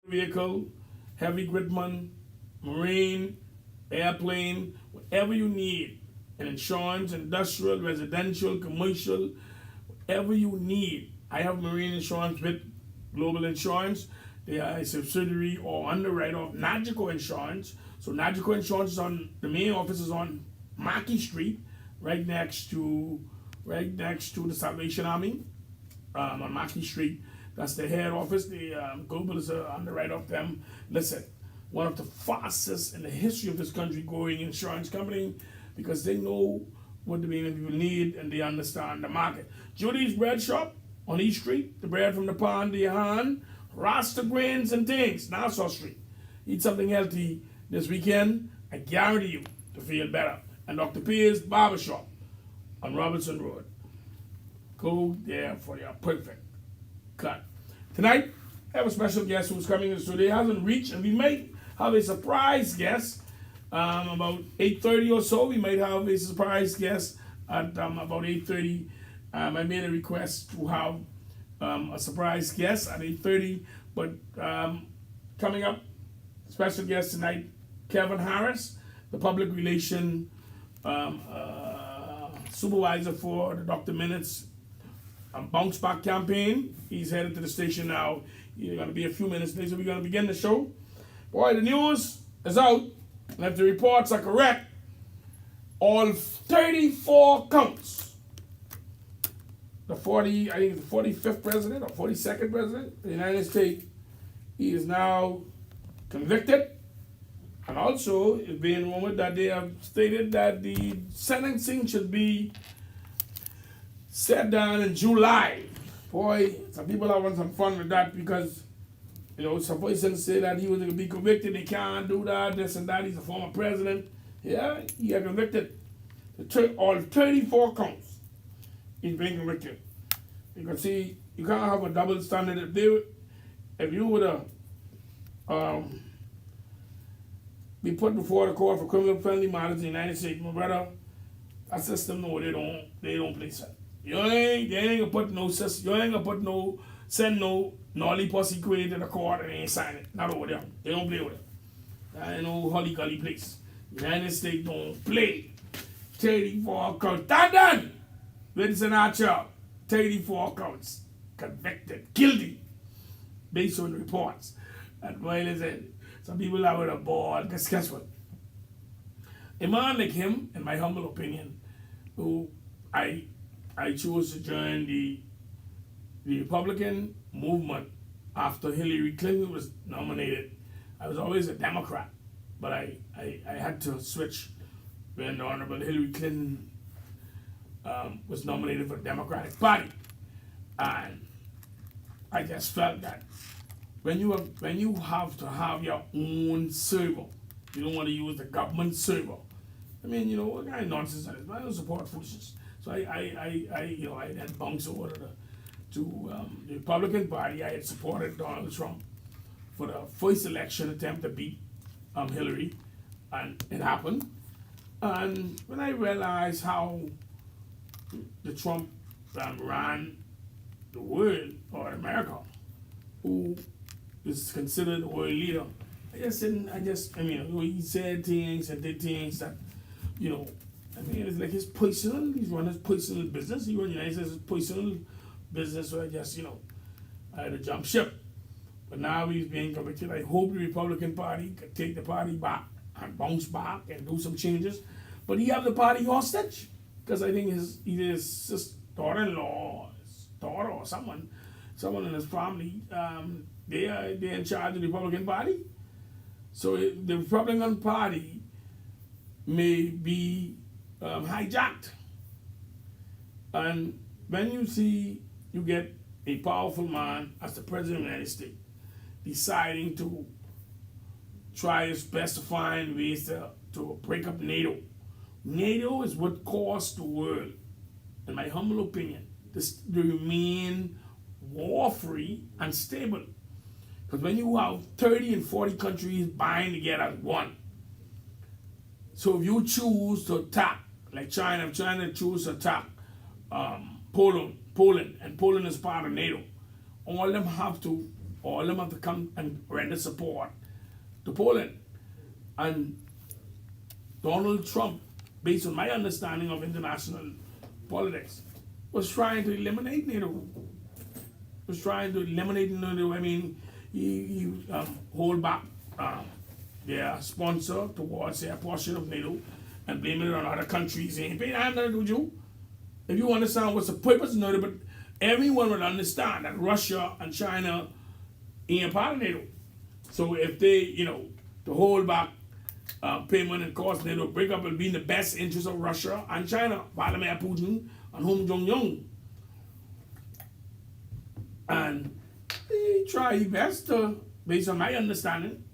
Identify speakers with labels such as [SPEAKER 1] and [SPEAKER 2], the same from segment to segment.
[SPEAKER 1] vehicle, heavy equipment, marine, airplane, whatever you need, and insurance, industrial, residential, commercial, whatever you need. I have marine insurance with Global Insurance. They are a subsidiary or underwriter of Nagico Insurance. So Nagico Insurance is on the main office is on Mackey Street, right next to the Salvation Army, on Mackey Street. That's the head office. The Global is an underwriter of them. Listen, one of the fastest in the history of this country growing insurance company, because they know what the people need and they understand the market. Judy's Bread Shop on East Street, the bread from the pond, the hand, Rasta grains and things, Nassau Street. Eat something healthy this weekend, I guarantee you to feel better. And Dr. Pierre's Barbershop on Robinson Road. Go there for your perfect cut. Tonight, I have a special guest who's coming in the studio. He hasn't reached, and we may have a surprise guest about 8:30 or so. We might have a surprise guest at about 8:30. I made a request to have a surprise guest at 8:30, but coming up, special guest tonight, Kevin Harris, the public relation supervisor for the Dr. Minutes Bounce Back campaign. He's headed to the station now. He's going to be a few minutes later. We're going to begin the show. Boy, the news is out, and if the reports are correct, all 34 counts. The 45th president or 42nd president of the United States, he is now convicted. And also, it's being rumored that they have stated that the sentencing should be set down in July. Boy, some people are having some fun with that because, some persons say that he was going to be convicted. They can't do that, this and that. He's a former president. Yeah, he got convicted. All 34 counts, he's being convicted. You can see, you can't have a double standard. If you would have be put before the court for criminal penalty matters in the United States, my brother, that system, no, they don't play that. They ain't gonna put no system, you ain't gonna put no, send no gnarly pussy queen to the court and they ain't sign it. Not over there. They don't play with it. That ain't no holly gully place. The United States don't play. 34 counts. That done! Ladies and gentlemen, 34 counts. Convicted. Guilty. Based on reports. And well, listen, some people are with a ball. Guess what? A man like him, in my humble opinion, who I chose to join the Republican movement after Hillary Clinton was nominated. I was always a Democrat, but I had to switch when the Honorable Hillary Clinton was nominated for the Democratic Party. And I just felt that when you have to have your own server, you don't want to use the government server. I mean, what kind of nonsense that is? I don't support foolishness. So I then bounced over to the Republican Party. I had supported Donald Trump for the first election attempt to beat Hillary, and it happened. And when I realized how the Trump ran the world, or America, who is considered the world leader, he said things and did things that, it's like his personal, he's run his personal business. He run the United States his personal business, so I had to jump ship. But now he's being convicted. I hope the Republican Party can take the party back and bounce back and do some changes. But he have the party hostage, because I think either his daughter-in-law, his daughter or someone in his family, they're in charge of the Republican Party. So the Republican Party may be hijacked. And when you get a powerful man as the President of the United States deciding to try his best to find ways to break up NATO. NATO is what caused the world, in my humble opinion, to remain war-free and stable. Because when you have 30 and 40 countries buying together as one, so if you choose to attack, like China, if China chooses to attack Poland, and Poland is part of NATO, all of them have to all of them have to come and render support to Poland. And Donald Trump, based on my understanding of international politics, was trying to eliminate NATO. Was trying to eliminate NATO. I mean, he hold back their sponsor towards their portion of NATO and blaming it on other countries. Ain't paying nothing to do with you. If you understand what's the purpose of NATO, but everyone would understand that Russia and China ain't part of NATO. So if they, to hold back payment and cause NATO breakup will be in the best interest of Russia and China, Vladimir Putin and Kim Jong-un. And he tried his best to, based on my understanding,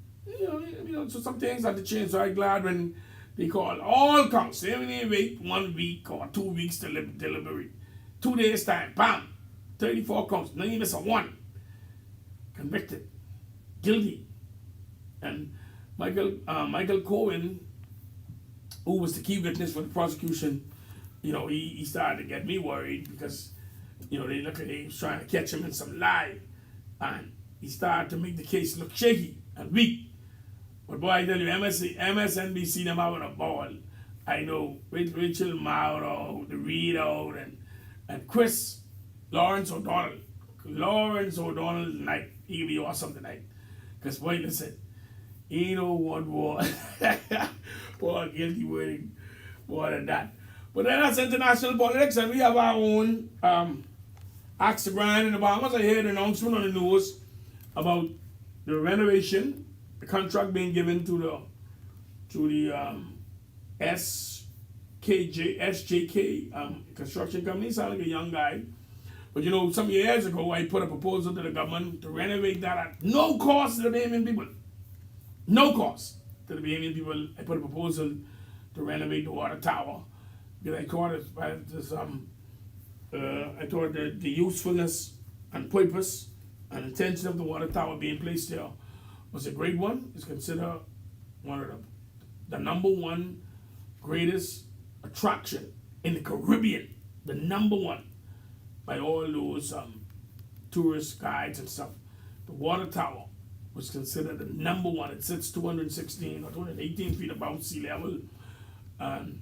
[SPEAKER 1] so some things had to change. So I'm glad when they called all counts. They only wait 1 week or 2 weeks to deliberate. 2 days time, bam, 34 counts, no even miss a one. Convicted, guilty. And Michael Cohen, who was the key witness for the prosecution, he started to get me worried because, they was trying to catch him in some lie. And he started to make the case look shaky and weak. But boy, I tell you, MSNBC, them having a ball. I know Rachel Maddow, the Reed out, and Lawrence O'Donnell tonight, he'll be awesome tonight. Because boy, listen, he know what war. Boy, guilty wording more than that. But then that's international politics, and we have our own axe to grind in the Bahamas. I heard an announcement on the news about the renovation, the contract being given to the SJK construction company. Sound like a young guy. But some years ago, I put a proposal to the government to renovate that at no cost to the Bahamian people. No cost to the Bahamian people. I put a proposal to renovate the water tower because I thought the usefulness and purpose and intention of the water tower being placed there was a great one. It's considered one of the number one greatest attraction in the Caribbean. The number one by all those tourist guides and stuff. The water tower was considered the number one. It sits 216 or 218 feet above sea level. And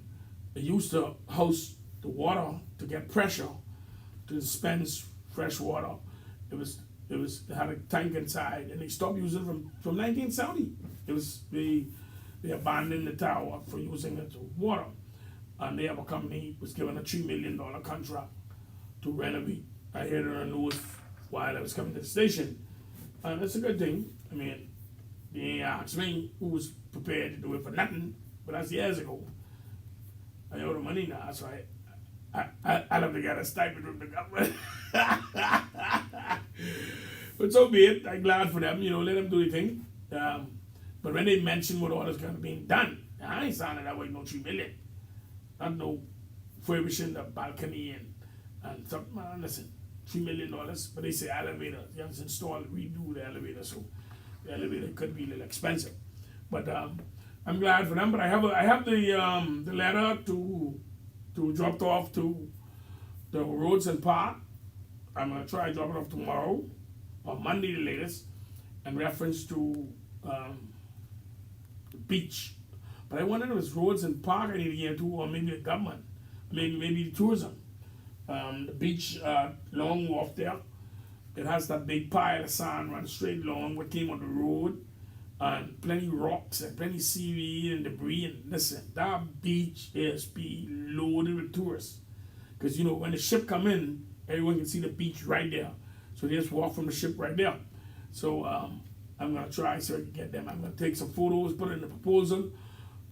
[SPEAKER 1] it used to house the water to get pressure to dispense fresh water. It had a tank inside, and they stopped using it from 1970. They abandoned the tower for using it to water, and they have a company was given a $3 million contract to renovate. I heard it on the news while I was coming to the station, and it's a good thing. I mean, they asked me who was prepared to do it for nothing, but that's years ago. I owe the money now, so I have to get a stipend from the government. But so be it. I'm glad for them. Let them do the thing. But when they mention what all is going to be done, I ain't signing that way no $3 million. Not no refurbishing the balcony and something. Listen, $3 million. But they say elevator. You have to install, redo the elevator, so the elevator could be a little expensive. But I'm glad for them. But I have the letter to drop off to the Roads and Park. I'm gonna try to drop it off tomorrow or Monday the latest, in reference to the beach. But I wonder if it's Roads and Park I need to get to, or maybe the government, maybe the tourism. The beach, long wharf there. It has that big pile of sand run straight along what came on the road, and plenty rocks and plenty seaweed and debris. And listen, that beach is be loaded with tourists. Because when the ship come in, everyone can see the beach right there. So they just walk from the ship right there. So I'm gonna try so I can get them. I'm gonna take some photos, put it in the proposal.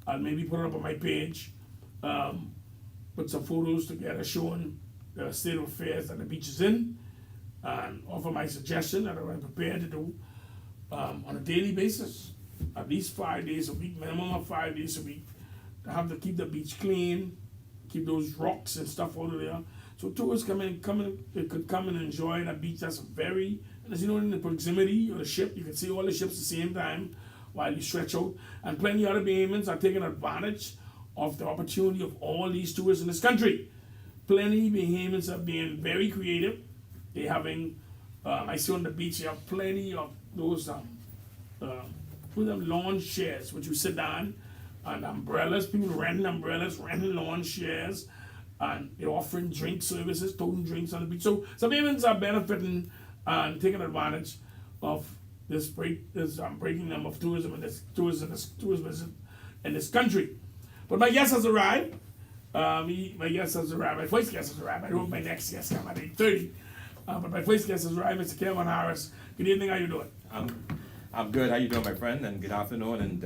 [SPEAKER 1] I'll maybe put it up on my page. Put some photos together showing the state of affairs that the beach is in, and offer my suggestion that I'm prepared to do on a daily basis, at least 5 days a week, minimum of 5 days a week, to have to keep the beach clean, keep those rocks and stuff out of there. So tourists they could come and enjoy that beach. That's very, and as in the proximity of the ship, you can see all the ships at the same time while you stretch out. And plenty other Bahamians are taking advantage of the opportunity of all these tourists in this country. Plenty Bahamians are being very creative. They're having I see on the beach you have plenty of those lawn chairs, which you sit down, and umbrellas. People renting umbrellas, renting lawn chairs, and they're offering drink services, toting drinks on the beach. So some Havens are benefiting and taking advantage of this breaking them of tourism and this tourism in this country. But my guest has arrived. My guest has arrived. My first guest has arrived. I hope my next guest comes at 8:30. But my first guest has arrived, Mr. Kevin Harris. Good evening. How you doing?
[SPEAKER 2] I'm good. How you doing, my friend? And good afternoon, and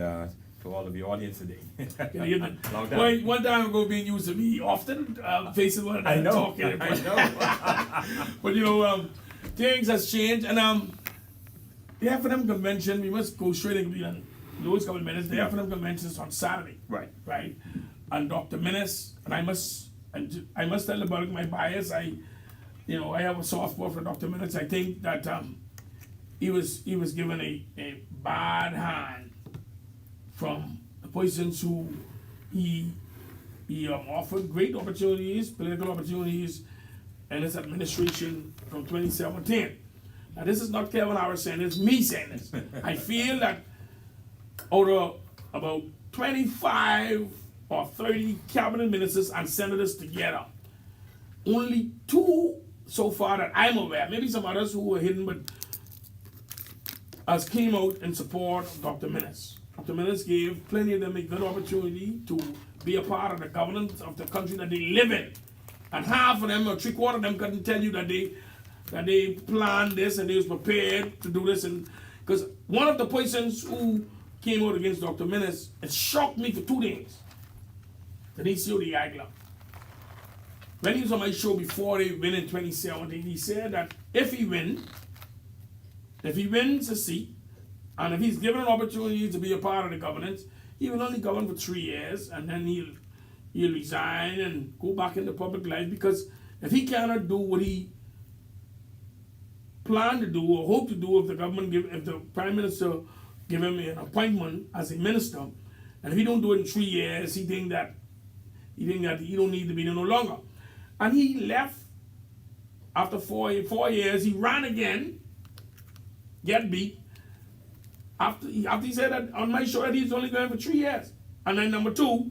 [SPEAKER 2] to all of your audience today.
[SPEAKER 1] Good evening.
[SPEAKER 2] Long time.
[SPEAKER 1] Well, one time ago, being used to me often facing one
[SPEAKER 2] I know.
[SPEAKER 1] talking.
[SPEAKER 2] I know.
[SPEAKER 1] But things has changed, and the F&M convention. We must go straight in those couple of minutes. The F&M convention is on Saturday.
[SPEAKER 2] Right.
[SPEAKER 1] Right. And Dr. Minnis, and I must tell the public my bias. I have a soft spot for Dr. Minnis. I think that he was given a bad hand from the persons who he offered great opportunities, political opportunities, in his administration from 2017. Now this is not Kevin Harris saying this, it's me saying this. I feel that out of about 25 or 30 cabinet ministers and senators together, only 2 so far that I'm aware, maybe some others who were hidden, but has came out in support of Dr. Minnis. Dr. Minnis gave plenty of them a good opportunity to be a part of the governance of the country that they live in. And half of them, or 3/4 of them, couldn't tell you that they planned this and they was prepared to do this. And because one of the persons who came out against Dr. Minnis, it shocked me for 2 days. Benicio de Aguilar. When he was on my show before they win in 2017, he said that if he wins a seat, and if he's given an opportunity to be a part of the governance, he will only govern for 3 years, and then he'll resign and go back into public life, because if he cannot do what he planned to do or hope to do, if the Prime Minister give him an appointment as a minister, and if he don't do it in 3 years, he think that he don't need to be there no longer. And he left after 4 years. He ran again, get beat. After he said that on my show that he's only going for 3 years. And then number 2,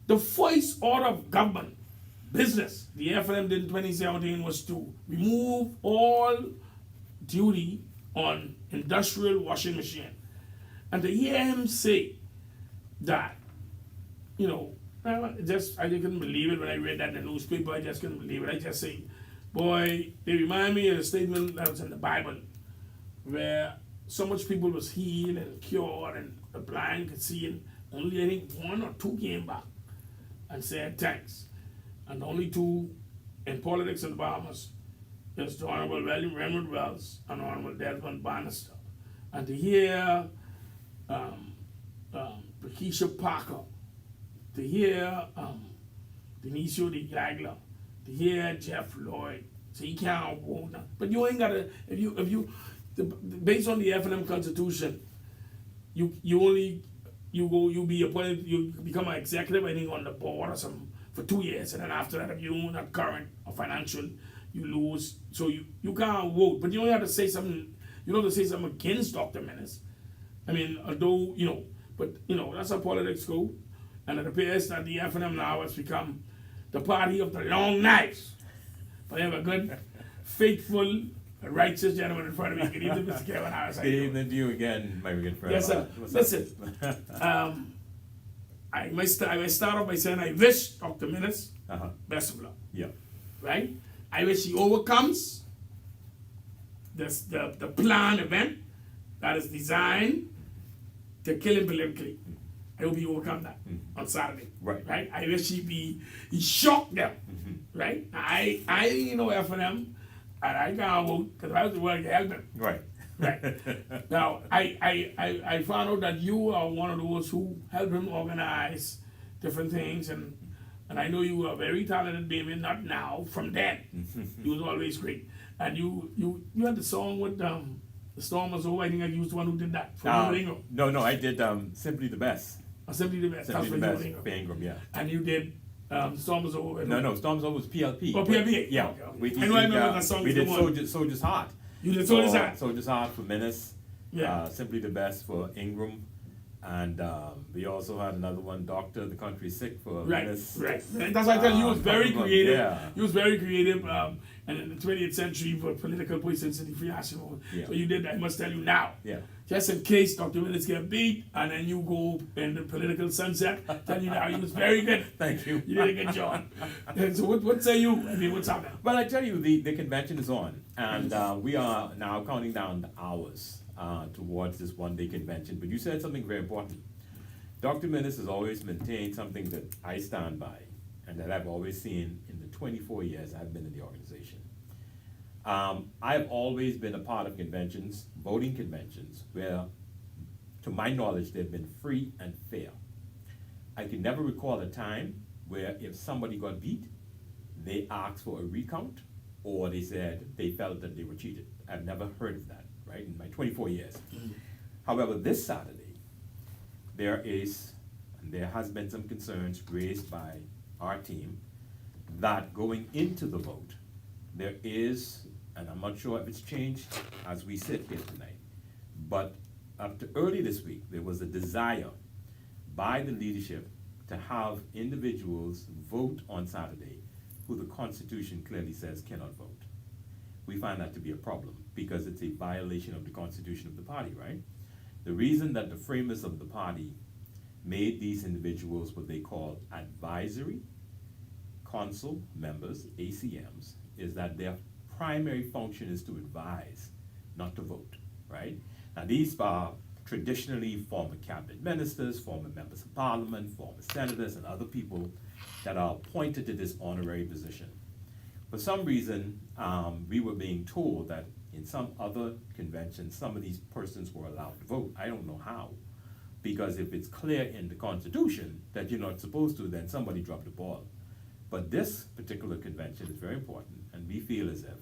[SPEAKER 1] the first order of government, business, the F&M did in 2017 was to remove all duty on industrial washing machine. And to hear him say that, I just couldn't believe it when I read that in the newspaper. I just couldn't believe it. I just say, boy, they remind me of a statement that was in the Bible, where so much people was healed and cured, and the blind could see, and only I think 1 or 2 came back and said thanks. And the only 2 in politics in the Bahamas is the Honorable William Raymond Wells and Honorable Desmond Bannister. And to hear Patricia Parker, to hear Benicio de Aguilar, to hear Jeff Lloyd, so he can't vote now. But you ain't gotta, based on the F&M Constitution, you be appointed, you become an executive, I think, on the board or something for 2 years, and then after that, if you're not current or financial, you lose. So you can't vote, but you don't have to say something. You don't have to say something against Dr. Minnis. I mean, although but that's how politics go, and it appears that the F&M now has become the party of the long knives. But they have a good, faithful, righteous gentleman in front of me. Good evening, Mr. Kevin Harris.
[SPEAKER 2] Good evening to you again, my good friend.
[SPEAKER 1] Yes, sir. Listen, I might start off by saying I wish Dr. Minnis best of luck.
[SPEAKER 2] Yeah.
[SPEAKER 1] Right? I wish he overcomes the planned event that is designed to kill him politically. I hope he overcome that on Saturday.
[SPEAKER 2] Right.
[SPEAKER 1] I wish he shocked them. Right? I F&M, and I can't vote because I was the one to help him.
[SPEAKER 2] Right.
[SPEAKER 1] Now, I found out that you are one of those who helped him organize different things, and I know you are very talented, Damien, not now, from then. You was always great. And you had the song with The Storm Was Over. I think you was the one who did that for Ingram.
[SPEAKER 2] No, I did Simply the Best.
[SPEAKER 1] Simply the Best.
[SPEAKER 2] Simply the Best, for Ingram, yeah.
[SPEAKER 1] And you did Storm Was Over.
[SPEAKER 2] No, Storm Was Over was PLP.
[SPEAKER 1] Oh, PLP?
[SPEAKER 2] Yeah.
[SPEAKER 1] Okay. I know that song.
[SPEAKER 2] We did Soldier's Heart.
[SPEAKER 1] You just told us that.
[SPEAKER 2] So just hard for Menace.
[SPEAKER 1] Yeah.
[SPEAKER 2] Simply the best for Ingram. And we also had another one, Doctor the Country Sick for Menace.
[SPEAKER 1] Right. That's why I tell you, he was very creative.
[SPEAKER 2] Yeah.
[SPEAKER 1] He was very creative. And in the 20th century, for political points in free national.
[SPEAKER 2] Yeah.
[SPEAKER 1] So you did that. I must tell you now.
[SPEAKER 2] Yeah.
[SPEAKER 1] Just in case Dr. Willis get beat and then you go in the political sunset, tell you now, he was very good.
[SPEAKER 2] Thank you.
[SPEAKER 1] You did a good job. And so what say you? I mean, what's happening?
[SPEAKER 2] Well, I tell you, the convention is on, and we are now counting down the hours towards this one-day convention. But you said something very important. Dr. Menace has always maintained something that I stand by, and that I've always seen in the 24 years I've been in the organization. I've always been a part of conventions, voting conventions, where, to my knowledge, they've been free and fair. I can never recall a time where if somebody got beat, they asked for a recount, or they said they felt that they were cheated. I've never heard of that, right, in my 24 years. However, this Saturday, there has been some concerns raised by our team that going into the vote, there is, and I'm not sure if it's changed as we sit here tonight, but up to early this week, there was a desire by the leadership to have individuals vote on Saturday who the Constitution clearly says cannot vote. We find that to be a problem because it's a violation of the Constitution of the party, right? The reason that the framers of the party made these individuals what they call advisory council members, ACMs, is that their primary function is to advise, not to vote, right? Now these are traditionally former cabinet ministers, former members of parliament, former senators, and other people that are appointed to this honorary position. For some reason, we were being told that in some other conventions, some of these persons were allowed to vote. I don't know how, because if it's clear in the Constitution that you're not supposed to, then somebody dropped the ball. But this particular convention is very important, and we feel as if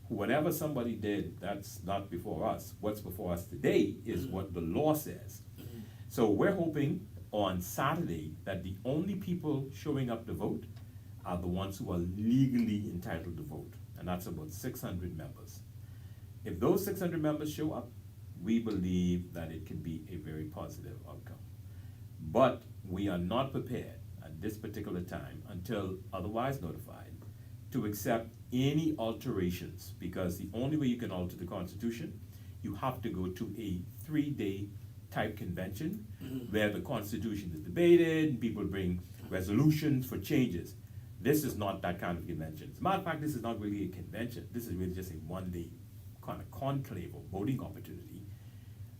[SPEAKER 2] whatever somebody did, that's not before us. What's before us today is what the law says. So we're hoping on Saturday that the only people showing up to vote are the ones who are legally entitled to vote, and that's about 600 members. If those 600 members show up, we believe that it can be a very positive outcome. But we are not prepared at this particular time, until otherwise notified, to accept any alterations, because the only way you can alter the Constitution, you have to go to a 3-day type convention where the Constitution is debated and people bring resolutions for changes. This is not that kind of convention. As a matter of fact, this is not really a convention. This is really just a 1-day kind of conclave or voting opportunity.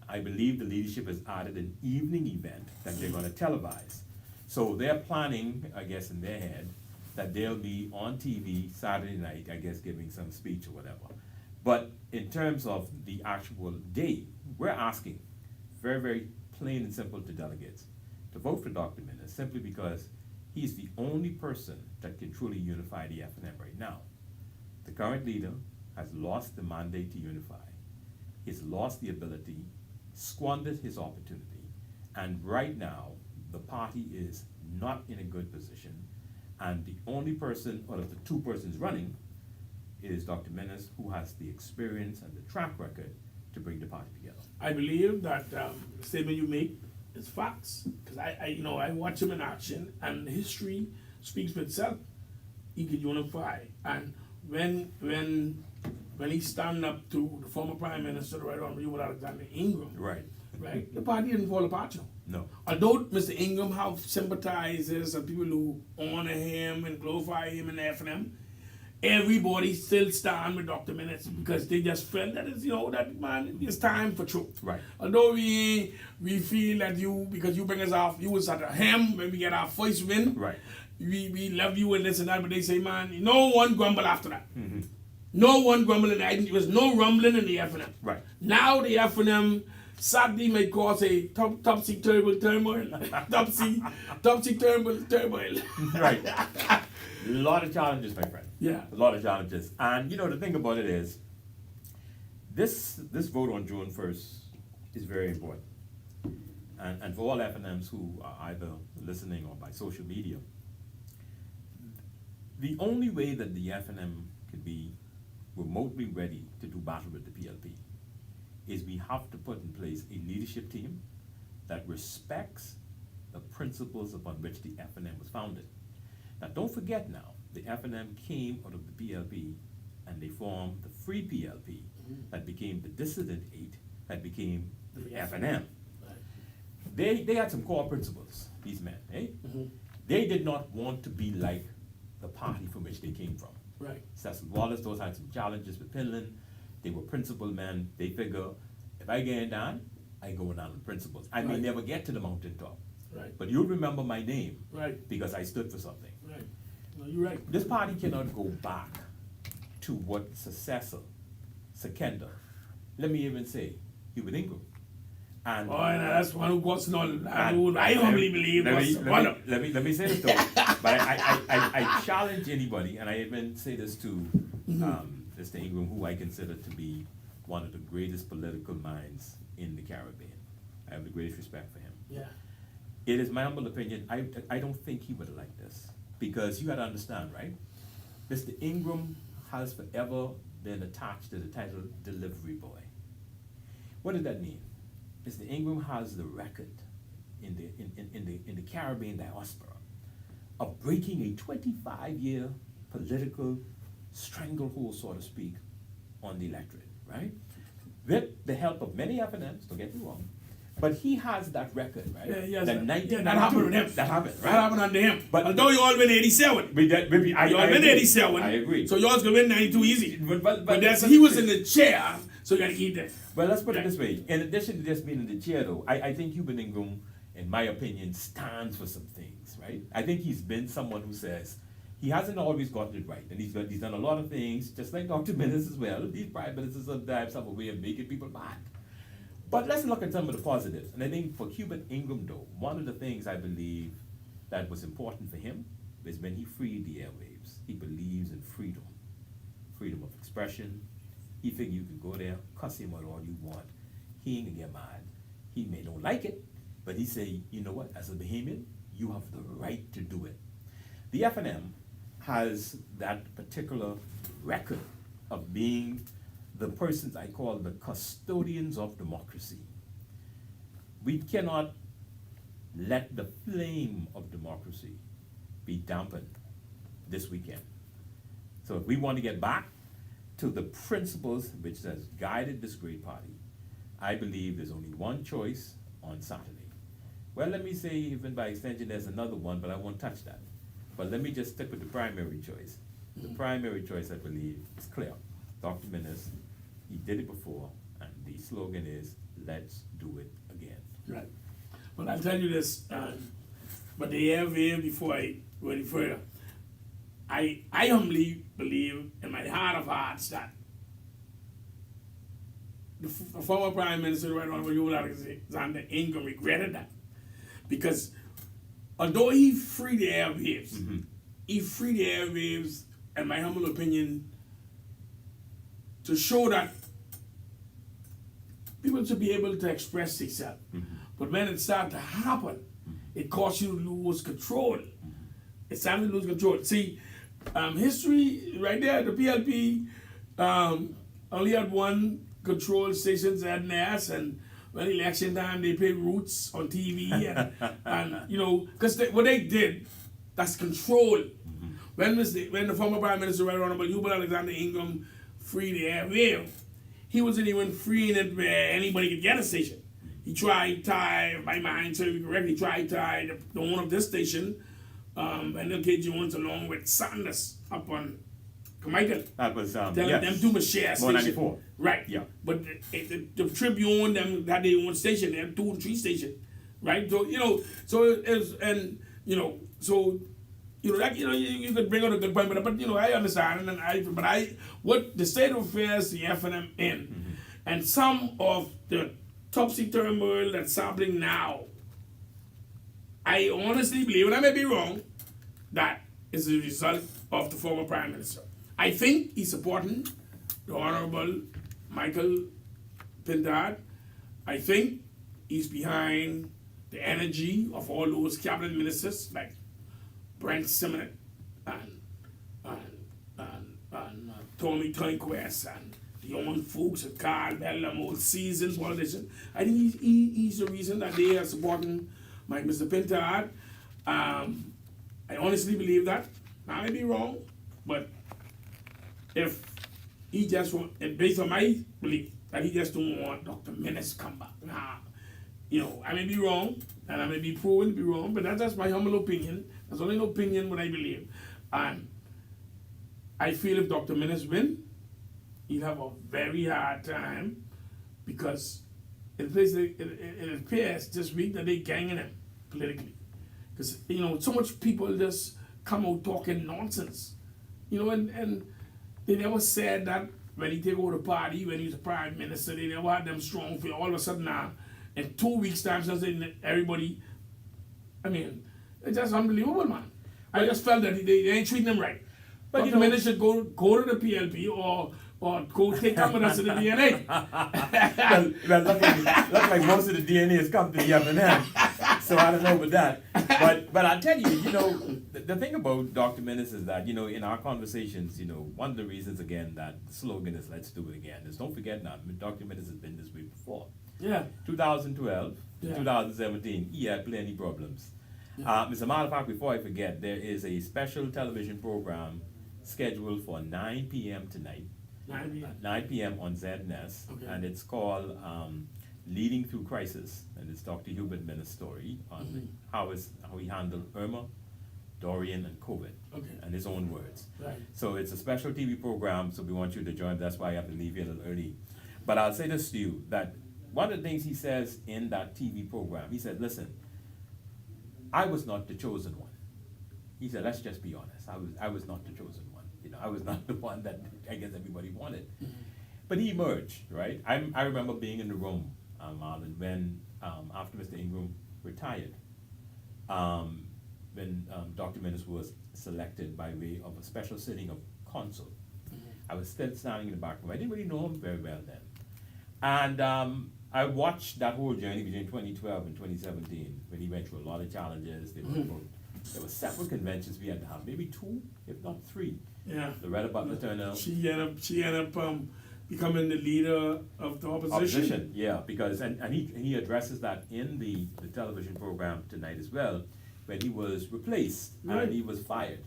[SPEAKER 2] I believe the leadership has added an evening event that they're going to televise. So they're planning, I guess, in their head, that they'll be on TV Saturday night, I guess, giving some speech or whatever. But in terms of the actual day, we're asking very, very plain and simple to delegates to vote for Dr. Menace, simply because he's the only person that can truly unify the FNM right now. The current leader has lost the mandate to unify. He's lost the ability, squandered his opportunity, and right now, the party is not in a good position, and the only person out of the 2 persons running is Dr. Menace, who has the experience and the track record to bring the party together.
[SPEAKER 1] I believe that the statement you make is facts, because I watch him in action, and history speaks for itself. He can unify, and when he stand up to the former Prime Minister, the Right Honorable Alexander Ingram, right, the party didn't fall apart.
[SPEAKER 2] No.
[SPEAKER 1] Although Mr. Ingram have sympathizers and people who honor him and glorify him in the FNM, everybody still stand with Dr. Menace because they just felt that that man, it's time for truth.
[SPEAKER 2] Right.
[SPEAKER 1] Although we feel that because you bring us off, you was at a hem when we get our first win.
[SPEAKER 2] Right.
[SPEAKER 1] We love you and this and that, but they say, man, no one grumble after that.
[SPEAKER 2] Mm-hmm.
[SPEAKER 1] No one grumbling. There was no rumbling in the FNM.
[SPEAKER 2] Right.
[SPEAKER 1] Now the FNM sadly may cause a topsy-turvy turmoil. topsy-turvy turmoil.
[SPEAKER 2] Right. A lot of challenges, my friend.
[SPEAKER 1] Yeah.
[SPEAKER 2] A lot of challenges. And the thing about it is, this vote on June 1st is very important. And for all FNMs who are either listening or by social media, the only way that the FNM could be remotely ready to do battle with the PLP is we have to put in place a leadership team that respects the principles upon which the FNM was founded. Now, don't forget now, the FNM came out of the PLP and they formed the Free PLP that became the Dissident 8 that became the FNM. They had some core principles, these men, eh? They did not want to be like the party from which they came from.
[SPEAKER 1] Right.
[SPEAKER 2] Cecil Wallace, those had some challenges with Pinland. They were principled men. They figure, if I get down, I go down on principles. I may never get to the mountaintop.
[SPEAKER 1] Right.
[SPEAKER 2] But you'll remember my name.
[SPEAKER 1] Right.
[SPEAKER 2] Because I stood for something.
[SPEAKER 1] Right. No, you're right.
[SPEAKER 2] This party cannot go back to what successor, Sekenda, let me even say, Hubert Ingram. And
[SPEAKER 1] that's one who was not. I humbly believe was one of.
[SPEAKER 2] Let me say this though, but I challenge anybody, and I even say this to Mr. Ingram, who I consider to be one of the greatest political minds in the Caribbean. I have the greatest respect for him.
[SPEAKER 1] Yeah.
[SPEAKER 2] It is my humble opinion. I don't think he would have liked this, because you got to understand, right? Mr. Ingram has forever been attached to the title delivery boy. What does that mean? Mr. Ingram has the record in the Caribbean diaspora of breaking a 25-year political stranglehold, so to speak, on the electorate, right? With the help of many FNMs, don't get me wrong, but he has that record, right?
[SPEAKER 1] Yeah,
[SPEAKER 2] that
[SPEAKER 1] happened with him.
[SPEAKER 2] That happened, right?
[SPEAKER 1] That happened under him. But although you all win 87.
[SPEAKER 2] You all
[SPEAKER 1] win 87.
[SPEAKER 2] I agree.
[SPEAKER 1] So yours could win 92 easy.
[SPEAKER 2] But
[SPEAKER 1] he was in the chair, so you got to keep that.
[SPEAKER 2] But let's put it this way. In addition to just being in the chair, though, I think Hubert Ingram, in my opinion, stands for some things, right? I think he's been someone who says he hasn't always gotten it right. And he's done a lot of things, just like Dr. Minnis as well. These prime ministers sometimes have a way of making people mad. But let's look at some of the positives. And I think for Hubert Ingram, though, one of the things I believe that was important for him is when he freed the airwaves. He believes in freedom, freedom of expression. He figured you could go there, cuss him out all you want. He ain't gonna get mad. He may not like it, but he say, you know what, as a Bahamian, you have the right to do it. The FNM has that particular record of being the persons I call the custodians of democracy. We cannot let the flame of democracy be dampened this weekend. So if we want to get back to the principles which has guided this great party, I believe there's only one choice on Saturday. Well, let me say, even by extension, there's another one, but I won't touch that. But let me just stick with the primary choice. The primary choice, I believe, is clear. Dr. Minnis, he did it before, and the slogan is, let's do it again.
[SPEAKER 1] Right. Well, I'll tell you this, but the airwave, before I go any further, I humbly believe in my heart of hearts that the former Prime Minister, right on Alexander Ingram, regretted that. Because although he freed the airwaves, he freed the airwaves, in my humble opinion, to show that people should be able to express themselves. But when it started to happen, it caused you to lose control. It's time to lose control. See, history right there, the PLP only had one control station at NAS, and when election time they played Roots on TV, and you know, because what they did, that's control. When the former Prime Minister, Right Honorable Hubert Alexander Ingram, freed the airwave, he wasn't even freeing it where anybody could get a station. He tried tie, my mind serving correctly, tried tie the owner of this station, and LK Jones along with Sanders up on Carmichael.
[SPEAKER 2] That was,
[SPEAKER 1] them two must share a station.
[SPEAKER 2] 194.
[SPEAKER 1] Right.
[SPEAKER 2] Yeah.
[SPEAKER 1] But the Tribune, them had their own station. They had 2 and 3 stations. Right? So, you know, so it's, and, you know, so, you know, that, you know, you could bring out a good point, but you know, I understand, and what the state of affairs, the FNM in, and some of the topsy turmoil that's happening now, I honestly believe, and I may be wrong, that is a result of the former Prime Minister. I think he's supporting the Honorable Michael Pindad. I think he's behind the energy of all those cabinet ministers like Brent Simonette and Tommy Turnquest and the young folks at Carl Bellum, old seasoned politician. I think he's the reason that they are supporting Mr. Pintard. I honestly believe that. Now, I may be wrong, but if he just want, and based on my belief, that he just don't want Dr. Menace come back. Now, I may be wrong, and I may be proven to be wrong, but that's just my humble opinion. That's only an opinion what I believe. And I feel if Dr. Menace win, he'll have a very hard time because it appears this week that they're ganging him politically. Because, so much people just come out talking nonsense. And they never said that when he take over the party, when he was the prime minister, they never had them strong for all of a sudden now. In 2 weeks' time, everybody, it's just unbelievable, man. I just felt that they ain't treating them right. But Dr. Menace should go to the PLP or go take some of us to the DNA.
[SPEAKER 2] well, look like most of the DNA has come to the F&M. So I don't know about that. But I'll tell you, the thing about Dr. Menace is that, in our conversations, one of the reasons, again, that the slogan is let's do it again is don't forget now, Dr. Menace has been this way before.
[SPEAKER 1] Yeah.
[SPEAKER 2] 2012, 2017, he had plenty problems.
[SPEAKER 1] Yeah.
[SPEAKER 2] As a matter of fact, before I forget, there is a special television program scheduled for 9 p.m. tonight.
[SPEAKER 1] 9 p.m.
[SPEAKER 2] 9 p.m. on ZNS,
[SPEAKER 1] Okay.
[SPEAKER 2] and it's called Leading Through Crisis, and it's Dr. Hubert Menace's story on how he handled Irma, Dorian, and COVID, and his own words.
[SPEAKER 1] Right.
[SPEAKER 2] So it's a special TV program, so we want you to join. That's why I have to leave you a little early. But I'll say this to you, that one of the things he says in that TV program, he said, listen, I was not the chosen one. He said, let's just be honest. I was not the chosen one. I was not the one that I guess everybody wanted. But he emerged, right? I remember being in the room, Marlon, when after Mr. Ingram retired, when Dr. Menace was selected by way of a special sitting of council. I was still standing in the back room. I didn't really know him very well then. And I watched that whole journey between 2012 and 2017 when he went through a lot of challenges. There were several conventions we had to have, maybe 2, if not 3.
[SPEAKER 1] Yeah.
[SPEAKER 2] Loretta Butler Turner.
[SPEAKER 1] She ended up becoming the leader of the opposition.
[SPEAKER 2] Yeah, because and he addresses that in the television program tonight as well, when he was replaced and he was fired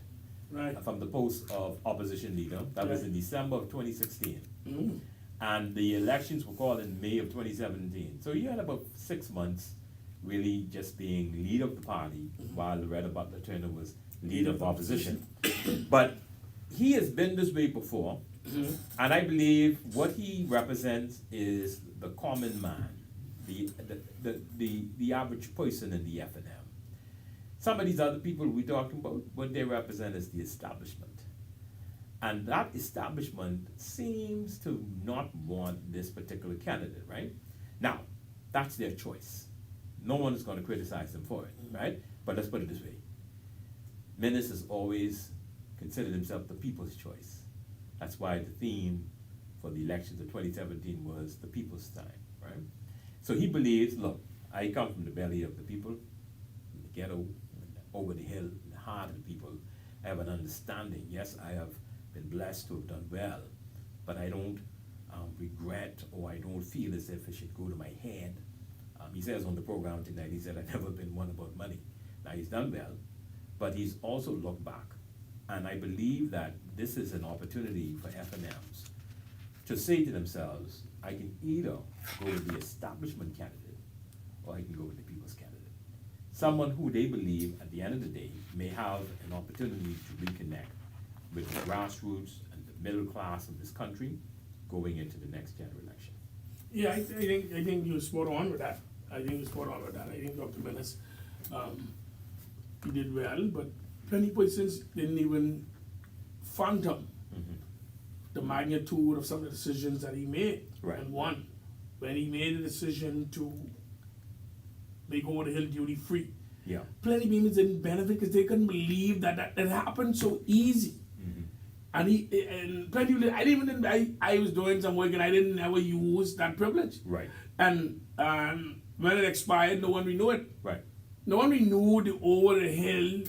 [SPEAKER 2] from the post of opposition leader. That was in December of 2016. And the elections were called in May of 2017. So he had about 6 months really just being leader of the party while Loretta Butler Turner was leader of opposition. But he has been this way before, and I believe what he represents is the common man, the average person in the F&M. Some of these other people we're talking about, what they represent is the establishment. And that establishment seems to not want this particular candidate, right? Now, that's their choice. No one is going to criticize them for it, right? But let's put it this way. Menace has always considered himself the people's choice. That's why the theme for the elections of 2017 was the people's time, right? So he believes, look, I come from the belly of the people, in the ghetto, over the hill, in the heart of the people. I have an understanding. Yes, I have been blessed to have done well, but I don't regret, or I don't feel as if it should go to my head. He says on the program tonight, he said, I've never been one about money. Now, he's done well, but he's also looked back. And I believe that this is an opportunity for F&Ms to say to themselves, I can either go with the establishment candidate, or I can go with the people's candidate. Someone who they believe, at the end of the day, may have an opportunity to reconnect with the grassroots and the middle class of this country going into the next general election.
[SPEAKER 1] Yeah, I think you're spot on with that. I think Dr. Menace, he did well, but plenty of persons didn't even fathom the magnitude of some of the decisions that he made.
[SPEAKER 2] Right.
[SPEAKER 1] And one, when he made a decision to make over the hill duty free.
[SPEAKER 2] Yeah.
[SPEAKER 1] Plenty of people didn't benefit because they couldn't believe that happened so easy. And plenty of people, I was doing some work and I didn't ever use that privilege.
[SPEAKER 2] Right.
[SPEAKER 1] And when it expired, no one renewed it.
[SPEAKER 2] Right.
[SPEAKER 1] No one renewed the over the hill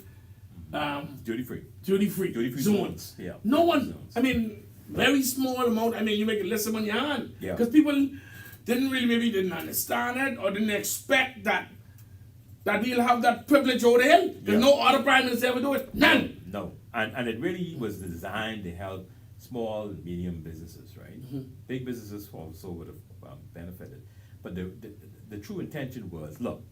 [SPEAKER 2] Duty free.
[SPEAKER 1] duty free
[SPEAKER 2] Duty free zones. Yeah.
[SPEAKER 1] No one.
[SPEAKER 2] Zones.
[SPEAKER 1] I mean, Very small amount. I mean, you make less money on.
[SPEAKER 2] Yeah.
[SPEAKER 1] Because people didn't understand it or didn't expect that he'll have that privilege over him. There's no other prime minister ever do it. None.
[SPEAKER 2] No. And it really was designed to help small and medium businesses, right? Big businesses also would have benefited. But the true intention was, look,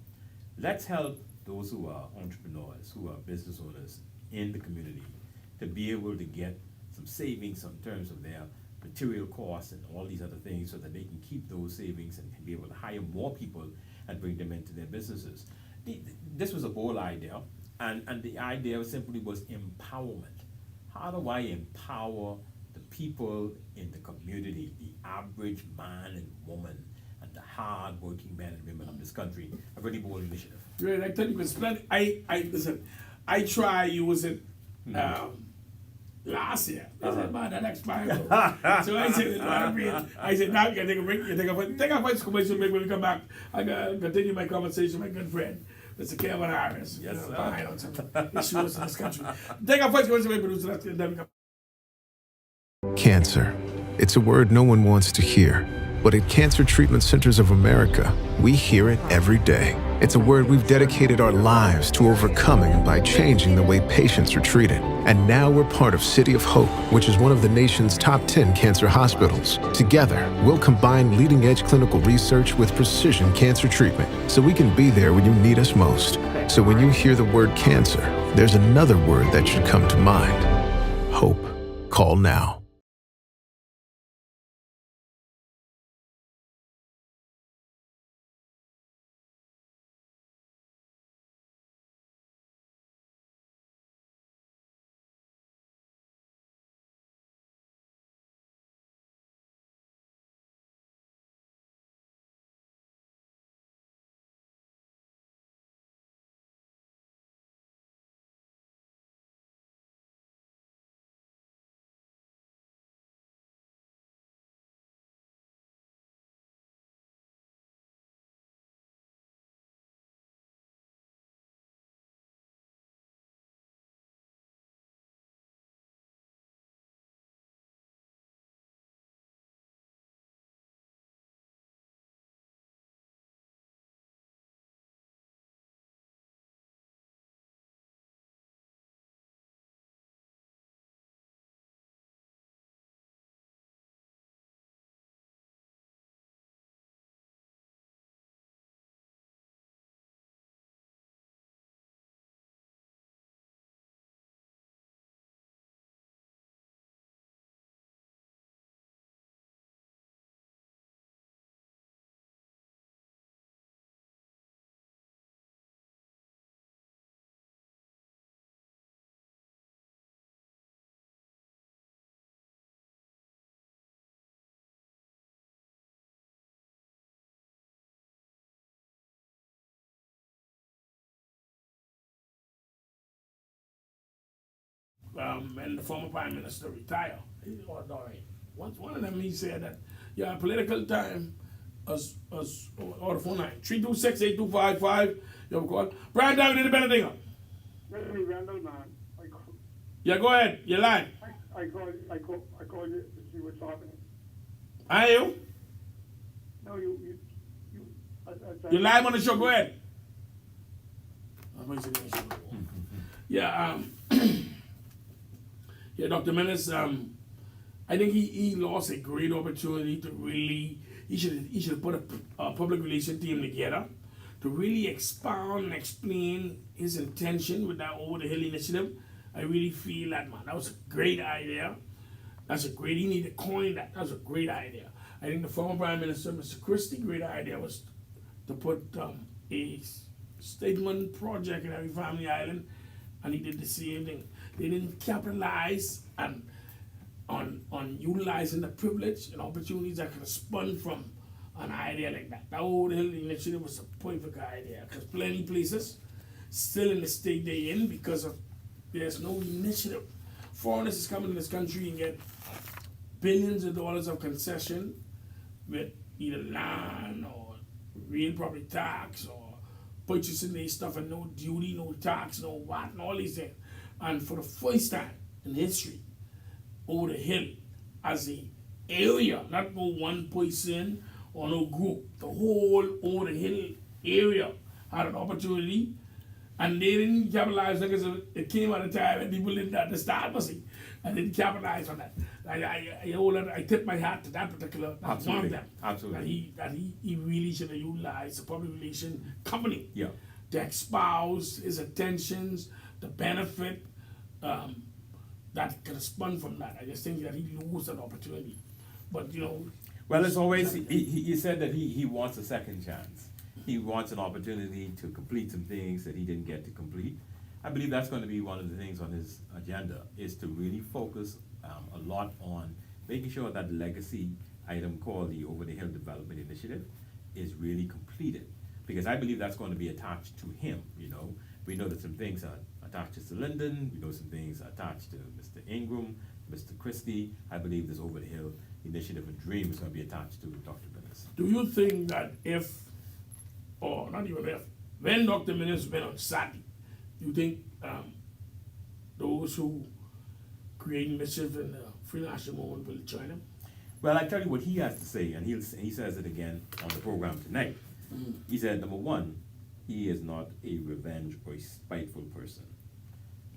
[SPEAKER 2] let's help those who are entrepreneurs, who are business owners in the community to be able to get some savings in terms of their material costs and all these other things so that they can keep those savings and be able to hire more people and bring them into their businesses. This was a bold idea, and the idea simply was empowerment. How do I empower the people in the community, the average man and woman, and the hard-working men and women of this country? A really bold initiative.
[SPEAKER 1] Right, I tell you, because listen, I try use it last year. I said, man, that expired. So I said, now you can take a break, take a voice commercial break when we come back. I gotta continue my conversation with my good friend, Mr. Kevin Harris.
[SPEAKER 2] Yes, sir.
[SPEAKER 1] I know some issues in this country. Take a voice commercial break, producer. Then we come.
[SPEAKER 3] Cancer. It's a word no one wants to hear. But at Cancer Treatment Centers of America, we hear it every day. It's a word we've dedicated our lives to overcoming by changing the way patients are treated. And now we're part of City of Hope, which is one of the nation's top 10 cancer hospitals. Together, we'll combine leading-edge clinical research with precision cancer treatment, so we can be there when you need us most. So when you hear the word cancer, there's another word that should come to mind. Hope. Call now.
[SPEAKER 1] And the former prime minister retire. One of them, he said that, yeah, political time, or the phone line, 326-8255, you have a call. Primetime, did the better thing.
[SPEAKER 4] Hey, Randall, man.
[SPEAKER 1] Yeah, go ahead, you're live.
[SPEAKER 4] I called you to see what's happening.
[SPEAKER 1] Are you?
[SPEAKER 4] No,
[SPEAKER 1] You're live on the show, go ahead. Yeah, yeah, Dr. Menace, I think he lost a great opportunity to really, he should put a public relations team together to really expound and explain his intention with that Over the Hill initiative. I really feel that was a great idea. He need to coin that. That's a great idea. I think the former Prime Minister, Mr. Christie, great idea was to put a statement project in every family island, and he did the same thing. They didn't capitalize on utilizing the privilege and opportunities that could have spun from an idea like that. That Over the Hill initiative was a perfect idea, because plenty places still in the state they're in because of there's no initiative. Foreigners is coming to this country and get billions of dollars of concession with either land or real property tax or purchasing their stuff and no duty, no tax, no what, and all these things. And for the first time in history, Over the Hill as a area, not no one person or no group. The whole over the hill area had an opportunity, and they didn't capitalize because it came at a time and people didn't understand pharmacy, and didn't capitalize on that. I tip my hat to that particular that's one of them.
[SPEAKER 2] Absolutely.
[SPEAKER 1] That he really should have utilized the public relation company
[SPEAKER 2] Yeah.
[SPEAKER 1] to espouse his intentions, the benefit that could spun from that. I just think that he lost an opportunity. But
[SPEAKER 2] Well, it's always, he said that he wants a second chance. He wants an opportunity to complete some things that he didn't get to complete. I believe that's going to be one of the things on his agenda, is to really focus a lot on making sure that the legacy item called the Over the Hill Development Initiative is really completed. Because I believe that's going to be attached to him, We know that some things are attached to Sir Lyndon, we know some things are attached to Mr. Ingram, Mr. Christie. I believe this Over the Hill Initiative and Dream is going to be attached to Dr. Minnis.
[SPEAKER 1] do you think that not even if, when Dr. Minnis went on Saturday, do you think those who create mischief in the Free National Movement will join him?
[SPEAKER 2] Well, I tell you what he has to say, and he says it again on the program tonight. He said, number one, he is not a revenge or a spiteful person.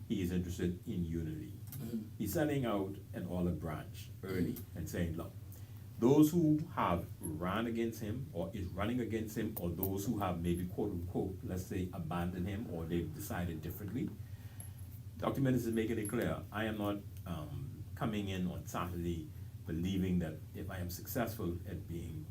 [SPEAKER 2] He is interested in unity. He's sending out an olive branch early and saying, look, those who have ran against him or is running against him, or those who have maybe quote unquote, let's say, abandoned him or they've decided differently, Dr. Minnis is making it clear, I am not coming in on Saturday believing that if I am successful at being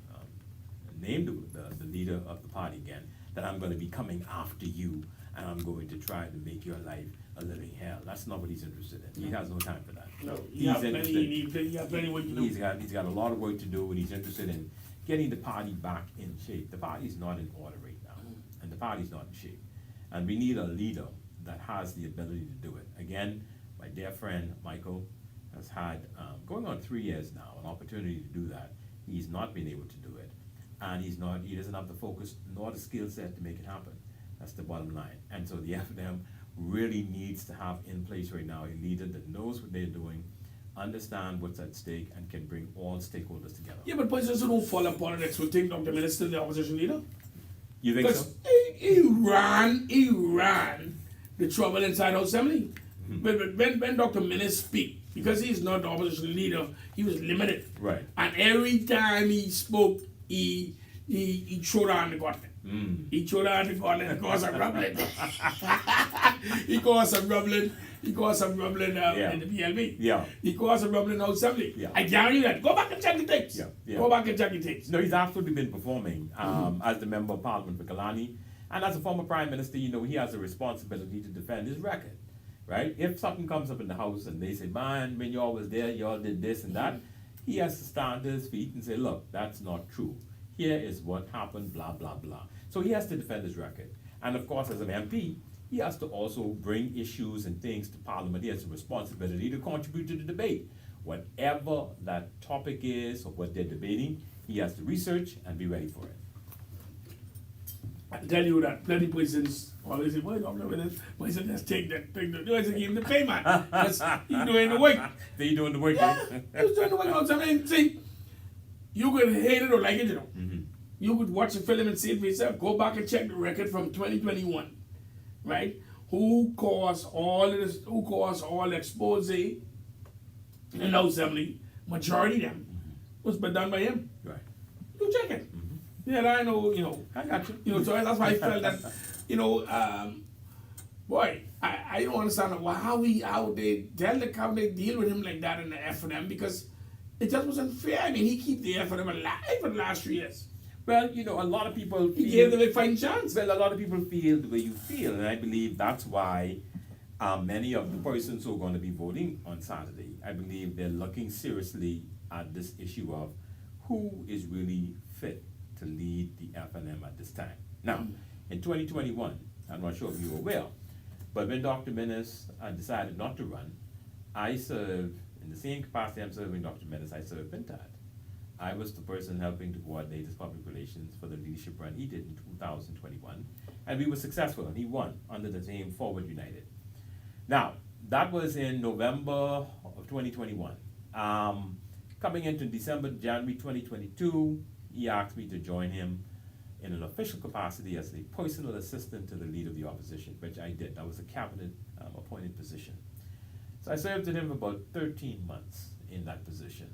[SPEAKER 2] named the leader of the party again, that I'm going to be coming after you and I'm going to try to make your life a living hell. That's not what he's interested in. He has no time for that.
[SPEAKER 1] No, he has plenty work to do.
[SPEAKER 2] He's got a lot of work to do, and he's interested in getting the party back in shape. The party's not in order right now, and the party's not in shape. And we need a leader that has the ability to do it. Again, my dear friend Michael has had, going on 3 years now, an opportunity to do that. He's not been able to do it, and he doesn't have the focus nor the skill set to make it happen. That's the bottom line. And so the FNM really needs to have in place right now a leader that knows what they're doing, understand what's at stake, and can bring all stakeholders together.
[SPEAKER 1] Yeah, but persons who don't follow politics will think Dr. Minnis is the opposition leader.
[SPEAKER 2] You think so?
[SPEAKER 1] He ran the trouble inside House Assembly. But when Dr. Minnis speak, because he's not the opposition leader, he was limited.
[SPEAKER 2] Right.
[SPEAKER 1] And every time he spoke, he threw down the gauntlet. He threw down the gauntlet and caused some rumbling. He caused some rumbling in the PLB.
[SPEAKER 2] Yeah.
[SPEAKER 1] He caused some rumbling in the House Assembly.
[SPEAKER 2] Yeah.
[SPEAKER 1] I guarantee that. Go back and check the tapes.
[SPEAKER 2] Yeah.
[SPEAKER 1] Go back and check the tapes.
[SPEAKER 2] No, he's absolutely been performing as the member of parliament for Kalani. And as a former prime minister, he has a responsibility to defend his record, right? If something comes up in the House and they say, man, when y'all was there, y'all did this and that, he has to stand to his feet and say, look, that's not true. Here is what happened, blah, blah, blah. So he has to defend his record. And of course, as an MP, he has to also bring issues and things to Parliament. He has a responsibility to contribute to the debate. Whatever that topic is or what they're debating, he has to research and be ready for it.
[SPEAKER 1] I tell you that plenty persons always say, boy, Dr. Minnis, boy, so just take that thing. Do it, give him the payment. He's doing the work.
[SPEAKER 2] They doing the work?
[SPEAKER 1] Yeah, he's doing the work on something. See, you could hate it or like it, You could watch the film and see it for yourself. Go back and check the record from 2021, right? Who caused all this? Who caused all the expose in the House Assembly? Majority of them was done by him.
[SPEAKER 2] Right.
[SPEAKER 1] You check it. Yeah, I know.
[SPEAKER 2] I got you.
[SPEAKER 1] So that's why I felt that, boy, I don't understand how they deal with him like that in the FNM, because it just wasn't fair. I mean, he keep the FNM alive for the last 3 years.
[SPEAKER 2] Well, a lot of people feel...
[SPEAKER 1] He gave them a fighting chance.
[SPEAKER 2] Well, a lot of people feel the way you feel, and I believe that's why many of the persons who are going to be voting on Saturday, I believe they're looking seriously at this issue of who is really fit to lead the FNM at this time. Now, in 2021, I'm not sure if you were aware, but when Dr. Minnis decided not to run, I served, in the same capacity I'm serving Dr. Minnis, I served Pintad. I was the person helping to coordinate his public relations for the leadership run he did in 2021. And we were successful, and he won under the name Forward United. Now, that was in November of 2021. coming into January 2022, he asked me to join him in an official capacity as the personal assistant to the leader of the opposition, which I did. That was a cabinet appointed position. So I served with him for about 13 months in that position.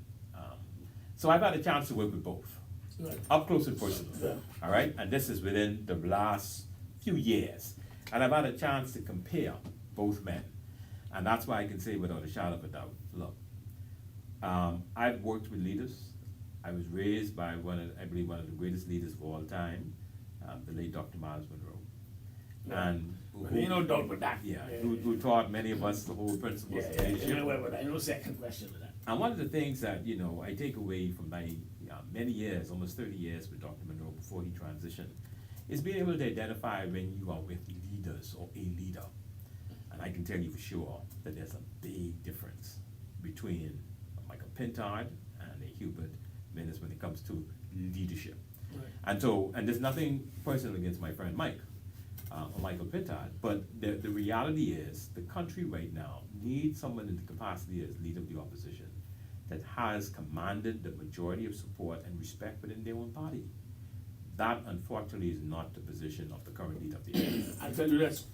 [SPEAKER 2] So I've had a chance to work with both,
[SPEAKER 1] Right.
[SPEAKER 2] up close and personal.
[SPEAKER 1] Yeah.
[SPEAKER 2] All right, and this is within the last few years, and I've had a chance to compare both men, and that's why I can say without a shadow of a doubt, look, I've worked with leaders. I was raised by I believe one of the greatest leaders of all time, the late Dr. Miles Monroe,
[SPEAKER 1] Yeah.
[SPEAKER 2] and
[SPEAKER 1] Ain't no doubt with that.
[SPEAKER 2] yeah, who taught many of us the whole principles of leadership.
[SPEAKER 1] No second question with that.
[SPEAKER 2] And one of the things that, I take away from my many years, almost 30 years with Dr. Monroe before he transitioned, is being able to identify when you are with leaders or a leader. And I can tell you for sure that there's a big difference between Michael Pintard and a Hubert Minnis when it comes to leadership.
[SPEAKER 1] Right.
[SPEAKER 2] And there's nothing personal against my friend Mike, or Michael Pintard, but the reality is the country right now needs someone in the capacity as leader of the opposition that has commanded the majority of support and respect within their own party. That, unfortunately, is not the position of the current leader of the area.
[SPEAKER 1] I tell you this,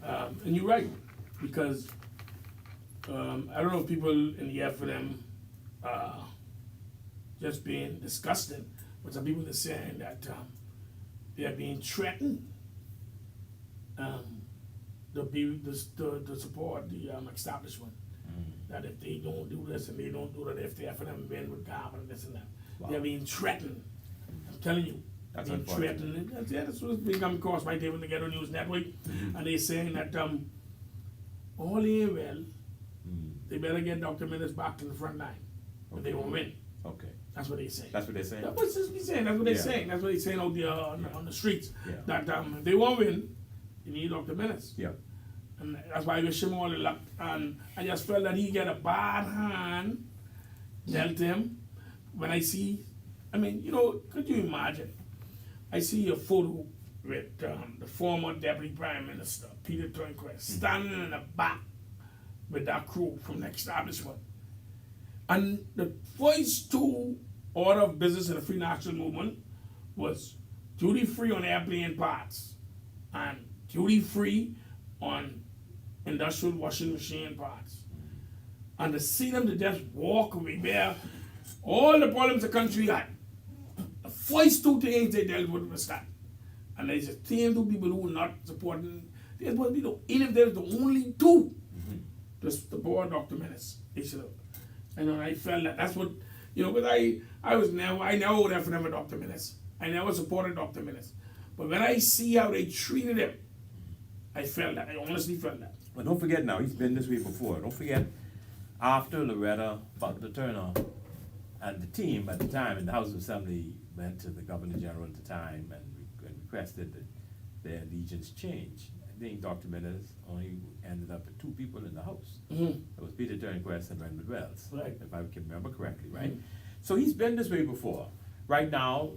[SPEAKER 1] and you're right, because I don't know if people in the FNM just being disgusted, but some people are saying that they are being threatened to support the establishment. That if they don't do this and they don't do that, if the FNM been with God and this and that,
[SPEAKER 2] Wow.
[SPEAKER 1] they're being threatened. I'm telling you.
[SPEAKER 2] That's
[SPEAKER 1] being
[SPEAKER 2] unfortunate.
[SPEAKER 1] threatened. That's what's been coming across my table in the Ghetto News Network. And they're saying that all ain't well, they better get Dr. Minnis back to the front line. But they won't win.
[SPEAKER 2] Okay,
[SPEAKER 1] That's what they say.
[SPEAKER 2] that's what they're saying?
[SPEAKER 1] That's what they're saying. That's what they're
[SPEAKER 2] Yeah.
[SPEAKER 1] saying. That's what they're saying out there on the streets.
[SPEAKER 2] Yeah.
[SPEAKER 1] That if they won't win, you need Dr. Minnis.
[SPEAKER 2] Yeah.
[SPEAKER 1] And that's why I wish him all the luck. And I just felt that he get a bad hand dealt him. When I see, could you imagine? I see a photo with the former Deputy Prime Minister, Peter Turnquist, standing in the back with that crew from the establishment. And the first two order of business in the Free National Movement was duty free on airplane parts and duty free on industrial washing machine parts. And to see them to just walk away there, all the problems the country had, the first two things they dealt with was that. And there's just 10 two people who were not supporting. There's supposed to be even if there's the only two to support Dr. Minnis. They should have. And I felt that's what, because I never would have never Dr. Minnis. I never supported Dr. Minnis. But when I see how they treated him, I felt that. I honestly felt that.
[SPEAKER 2] But don't forget now, he's been this way before. Don't forget, after Loretta Butler Turner and the team at the time in the House of Assembly went to the Governor General at the time and requested that their allegiance change, I think Dr. Minnis only ended up with two people in the House. It was Peter Turnquist and Renford Wells,
[SPEAKER 1] Right.
[SPEAKER 2] if I can remember correctly, right? So he's been this way before. Right now,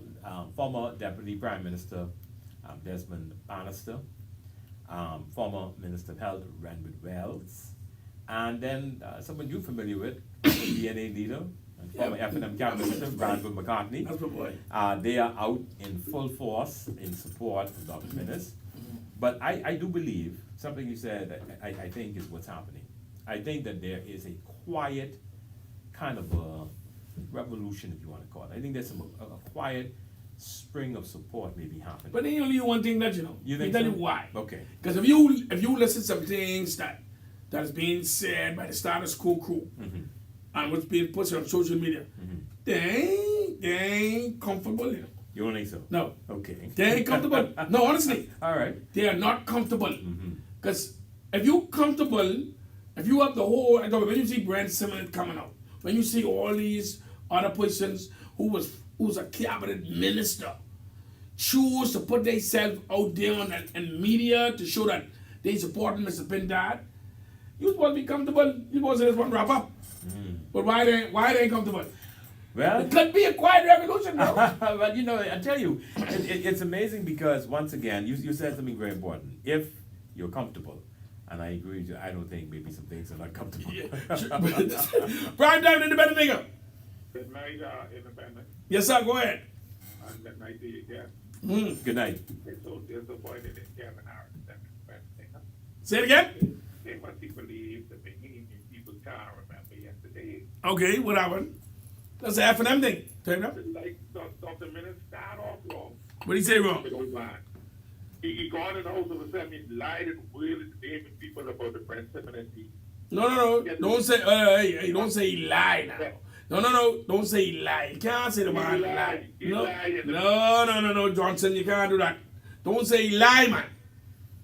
[SPEAKER 2] former Deputy Prime Minister Desmond Bannister, former Minister of Health Renford Wells, and then someone you're familiar with, the DNA leader, and former FNM Cabinet Minister Brandon McCartney.
[SPEAKER 1] That's my boy.
[SPEAKER 2] They are out in full force in support of Dr. Minnis. But I do believe, something you said that I think is what's happening. I think that there is a quiet kind of a revolution, if you want to call it. I think there's a quiet spring of support maybe happening.
[SPEAKER 1] But then only one thing that
[SPEAKER 2] You
[SPEAKER 1] Let
[SPEAKER 2] think
[SPEAKER 1] me tell
[SPEAKER 2] so?
[SPEAKER 1] you why.
[SPEAKER 2] Okay.
[SPEAKER 1] Because if you listen to some things that is being said by the status quo crew and what's being put on social media, they ain't comfortable.
[SPEAKER 2] You don't think so?
[SPEAKER 1] No.
[SPEAKER 2] Okay.
[SPEAKER 1] They ain't comfortable. No, honestly.
[SPEAKER 2] All right.
[SPEAKER 1] They are not comfortable. Because if you're comfortable, if you have the whole, when you see Brent Simmons coming out, when you see all these other persons who's a cabinet minister choose to put themselves out there in media to show that they support Mr. Pintard, you're supposed to be comfortable. You're supposed to just want to wrap up. But why they ain't comfortable?
[SPEAKER 2] Well,
[SPEAKER 1] It could be a quiet revolution, bro.
[SPEAKER 2] but I tell you, it's amazing because once again, you said something very important. If you're comfortable, and I agree with you, I don't think maybe some things are not comfortable.
[SPEAKER 1] Primetime independent nigga.
[SPEAKER 5] Good night, Independent.
[SPEAKER 1] Yes, sir. Go ahead.
[SPEAKER 5] And good night to you again.
[SPEAKER 2] Good night.
[SPEAKER 5] They're so disappointed in Kevin Harris.
[SPEAKER 1] Say it again.
[SPEAKER 5] They must believe the Bahamian people can't remember yesterday.
[SPEAKER 1] Okay, what happened? That's the F&M thing. Turn it up.
[SPEAKER 5] Like Dr. Minnis start off wrong.
[SPEAKER 1] What did he say wrong?
[SPEAKER 5] They don't lie. He gone in the House of Assembly and lied and wheeled naming people about the Prince Eminency.
[SPEAKER 1] No. Don't say, hey, don't say he lied now. No. Don't say he lied. You can't say the man lied. No, Johnson, you can't do that. Don't say he lied, man.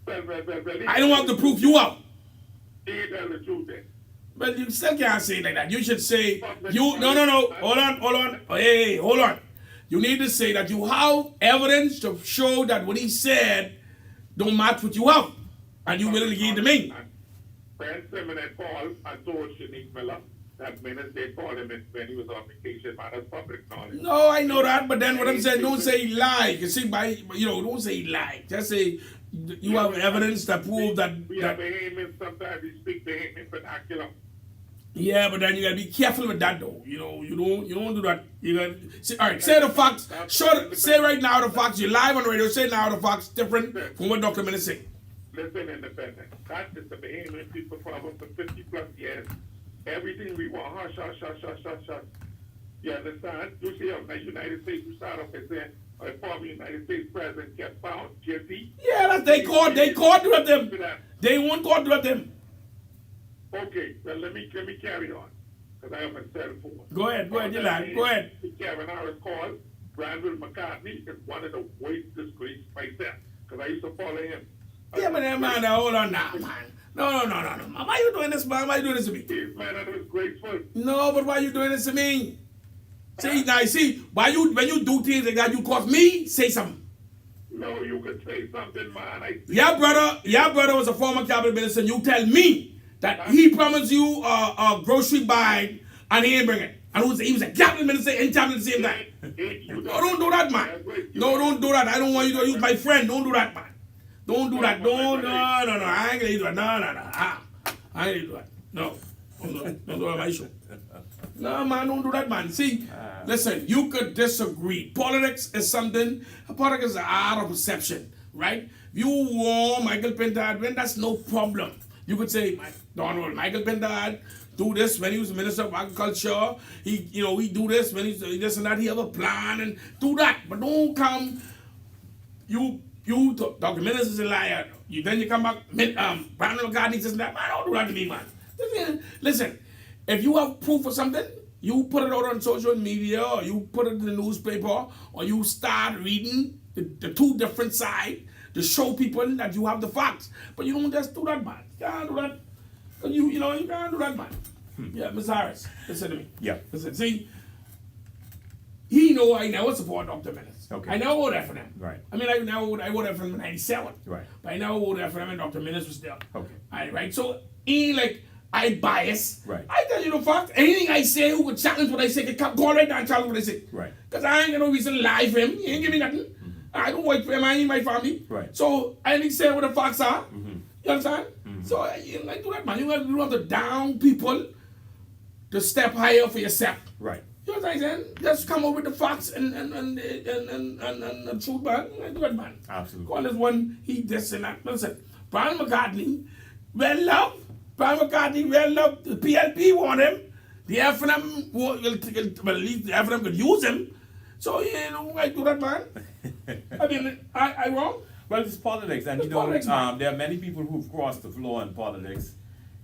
[SPEAKER 1] I don't want to prove you out.
[SPEAKER 5] He tell the truth then.
[SPEAKER 1] But you still can't say it like that. You should say, no. Hold on. Hey, hold on. You need to say that you have evidence to show that what he said don't match what you have. And you willing to give it to me.
[SPEAKER 5] Prince Eminent called and told Shanique Miller that Minnis they called him when he was on vacation. Man, that's public knowledge.
[SPEAKER 1] No, I know that, but then what I'm saying, don't say he lied. You see, don't say he lied. Just say you have evidence that prove that.
[SPEAKER 5] We have Bahamians, sometimes we speak Bahamian vernacular.
[SPEAKER 1] Yeah, but then you gotta be careful with that though. You don't do that. You gotta say, all right, say the facts. Say right now the facts. You're live on the radio. Say now the facts different from what Dr. Minnis say.
[SPEAKER 5] Listen, Independent. That is the Bahamian people problem for 50 plus years. Everything we want, hush. You understand? You see how the United States, you start off by saying a former United States president kept found guilty.
[SPEAKER 1] Yeah, that's they caught them. They won't caught them.
[SPEAKER 5] Okay, well let me carry on, because I have a cell phone.
[SPEAKER 1] Go ahead, you lie. Go ahead.
[SPEAKER 5] Kevin Harris called. Granville McCartney is one of the worst disgrace myself, because I used to follow him.
[SPEAKER 1] Yeah, but then, man, hold on now, man. No. Why you doing this, man? Why you doing this to me?
[SPEAKER 5] This man, that was graceful.
[SPEAKER 1] No, but why you doing this to me? See, when you do things like that, you cause me say something.
[SPEAKER 5] No, you could say something, man.
[SPEAKER 1] Your brother was a former cabinet minister, and you tell me that he promised you a grocery bag and he ain't bring it. And he was a cabinet minister and cabinet at the same time. No, don't do that, man. No, don't do that. I don't want you to use my friend. Don't do that, man. Don't do that. No. I ain't gonna do that. No. I ain't gonna do that. No. Don't do that, my show. No, man, don't do that, man. See, listen, you could disagree. Politics is something, politics is an art of perception, right? If you want Michael Pintard win, that's no problem. You could say, Donald, Michael Pintard do this when he was Minister of Agriculture. He do this when he's this and that. He have a plan and do that. But don't come, Dr. Minnis is a liar. Then you come back, Brandon McCartney this and that. Man, don't do that to me, man. Listen, if you have proof of something, you put it out on social media, or you put it in the newspaper, or you start reading the two different sides to show people that you have the facts. But you don't just do that, man. You can't do that. You can't do that, man. Yeah, Ms. Harris, listen to me.
[SPEAKER 2] Yeah.
[SPEAKER 1] Listen, see, he know I never support Dr. Minnis.
[SPEAKER 2] Okay.
[SPEAKER 1] I never voted for him.
[SPEAKER 2] Right.
[SPEAKER 1] I mean, I voted for him in 97.
[SPEAKER 2] Right.
[SPEAKER 1] But I never voted for him and Dr. Minnis was there.
[SPEAKER 2] Okay.
[SPEAKER 1] Right? So, he like, I bias.
[SPEAKER 2] Right.
[SPEAKER 1] I tell you the fact. Anything I say, who could challenge what I say, can come go right down and challenge what I say.
[SPEAKER 2] Right.
[SPEAKER 1] Because I ain't got no reason to lie for him. He ain't give me nothing. Mm-hmm. I don't work for him. I ain't my family.
[SPEAKER 2] Right.
[SPEAKER 1] So I only say what the facts are.
[SPEAKER 2] Mm-hmm.
[SPEAKER 1] You understand? Mm-hmm. So you like do that, man. You have to down people to step higher for yourself.
[SPEAKER 2] Right.
[SPEAKER 1] You know what I'm saying? Just come up with the facts and the truth, man. Do that, man.
[SPEAKER 2] Absolutely.
[SPEAKER 1] Call this one, he this and that. Listen, Brian McCartney, well loved. Brian McCartney, well loved. The PLP want him. The F&M, well, at least the F&M could use him. So, I do that, man. I mean, I wrong?
[SPEAKER 2] Well, it's politics, and
[SPEAKER 1] politics,
[SPEAKER 2] there are many people who've crossed the floor in politics.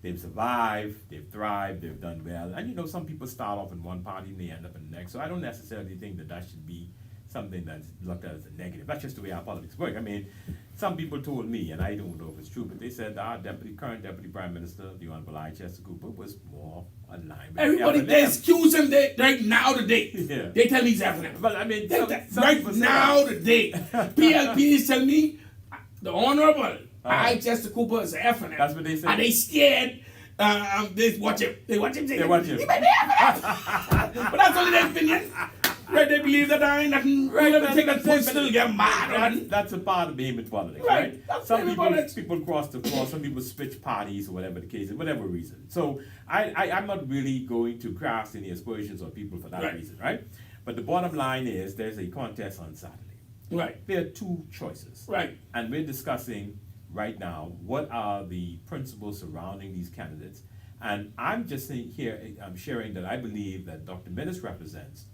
[SPEAKER 2] They've survived, they've thrived, they've done well. And some people start off in one party and they end up in the next. So I don't necessarily think that should be something that's looked at as a negative. That's just the way our politics work. I mean, some people told me, and I don't know if it's true, but they said our current Deputy Prime Minister, the Honorable I. Chester Cooper, was more aligned with
[SPEAKER 1] everybody, they excuse him right now today.
[SPEAKER 2] Yeah.
[SPEAKER 1] They tell me he's F&M.
[SPEAKER 2] But I mean,
[SPEAKER 1] right now today. PLP is telling me the Honorable I. Chester Cooper is F&M.
[SPEAKER 2] That's what they said.
[SPEAKER 1] And they scared. They watch him. They watch him.
[SPEAKER 2] They watch him.
[SPEAKER 1] He might be F&M. But that's only their opinion. Right, they believe that I ain't nothing. Right, they take that point still get mad.
[SPEAKER 2] That's a part of being in politics,
[SPEAKER 1] Right,
[SPEAKER 2] right?
[SPEAKER 1] that's
[SPEAKER 2] Some
[SPEAKER 1] being in
[SPEAKER 2] people
[SPEAKER 1] politics.
[SPEAKER 2] people cross the floor, some people switch parties or whatever the case is, whatever reason. So I'm not really going to cast any aspersions on people for that
[SPEAKER 1] Right.
[SPEAKER 2] reason, right? But the bottom line is there's a contest on Saturday.
[SPEAKER 1] Right,
[SPEAKER 2] There are two choices.
[SPEAKER 1] right,
[SPEAKER 2] And we're discussing right now what are the principles surrounding these candidates. And I'm just saying here, I'm sharing that I believe that Dr. Menace represents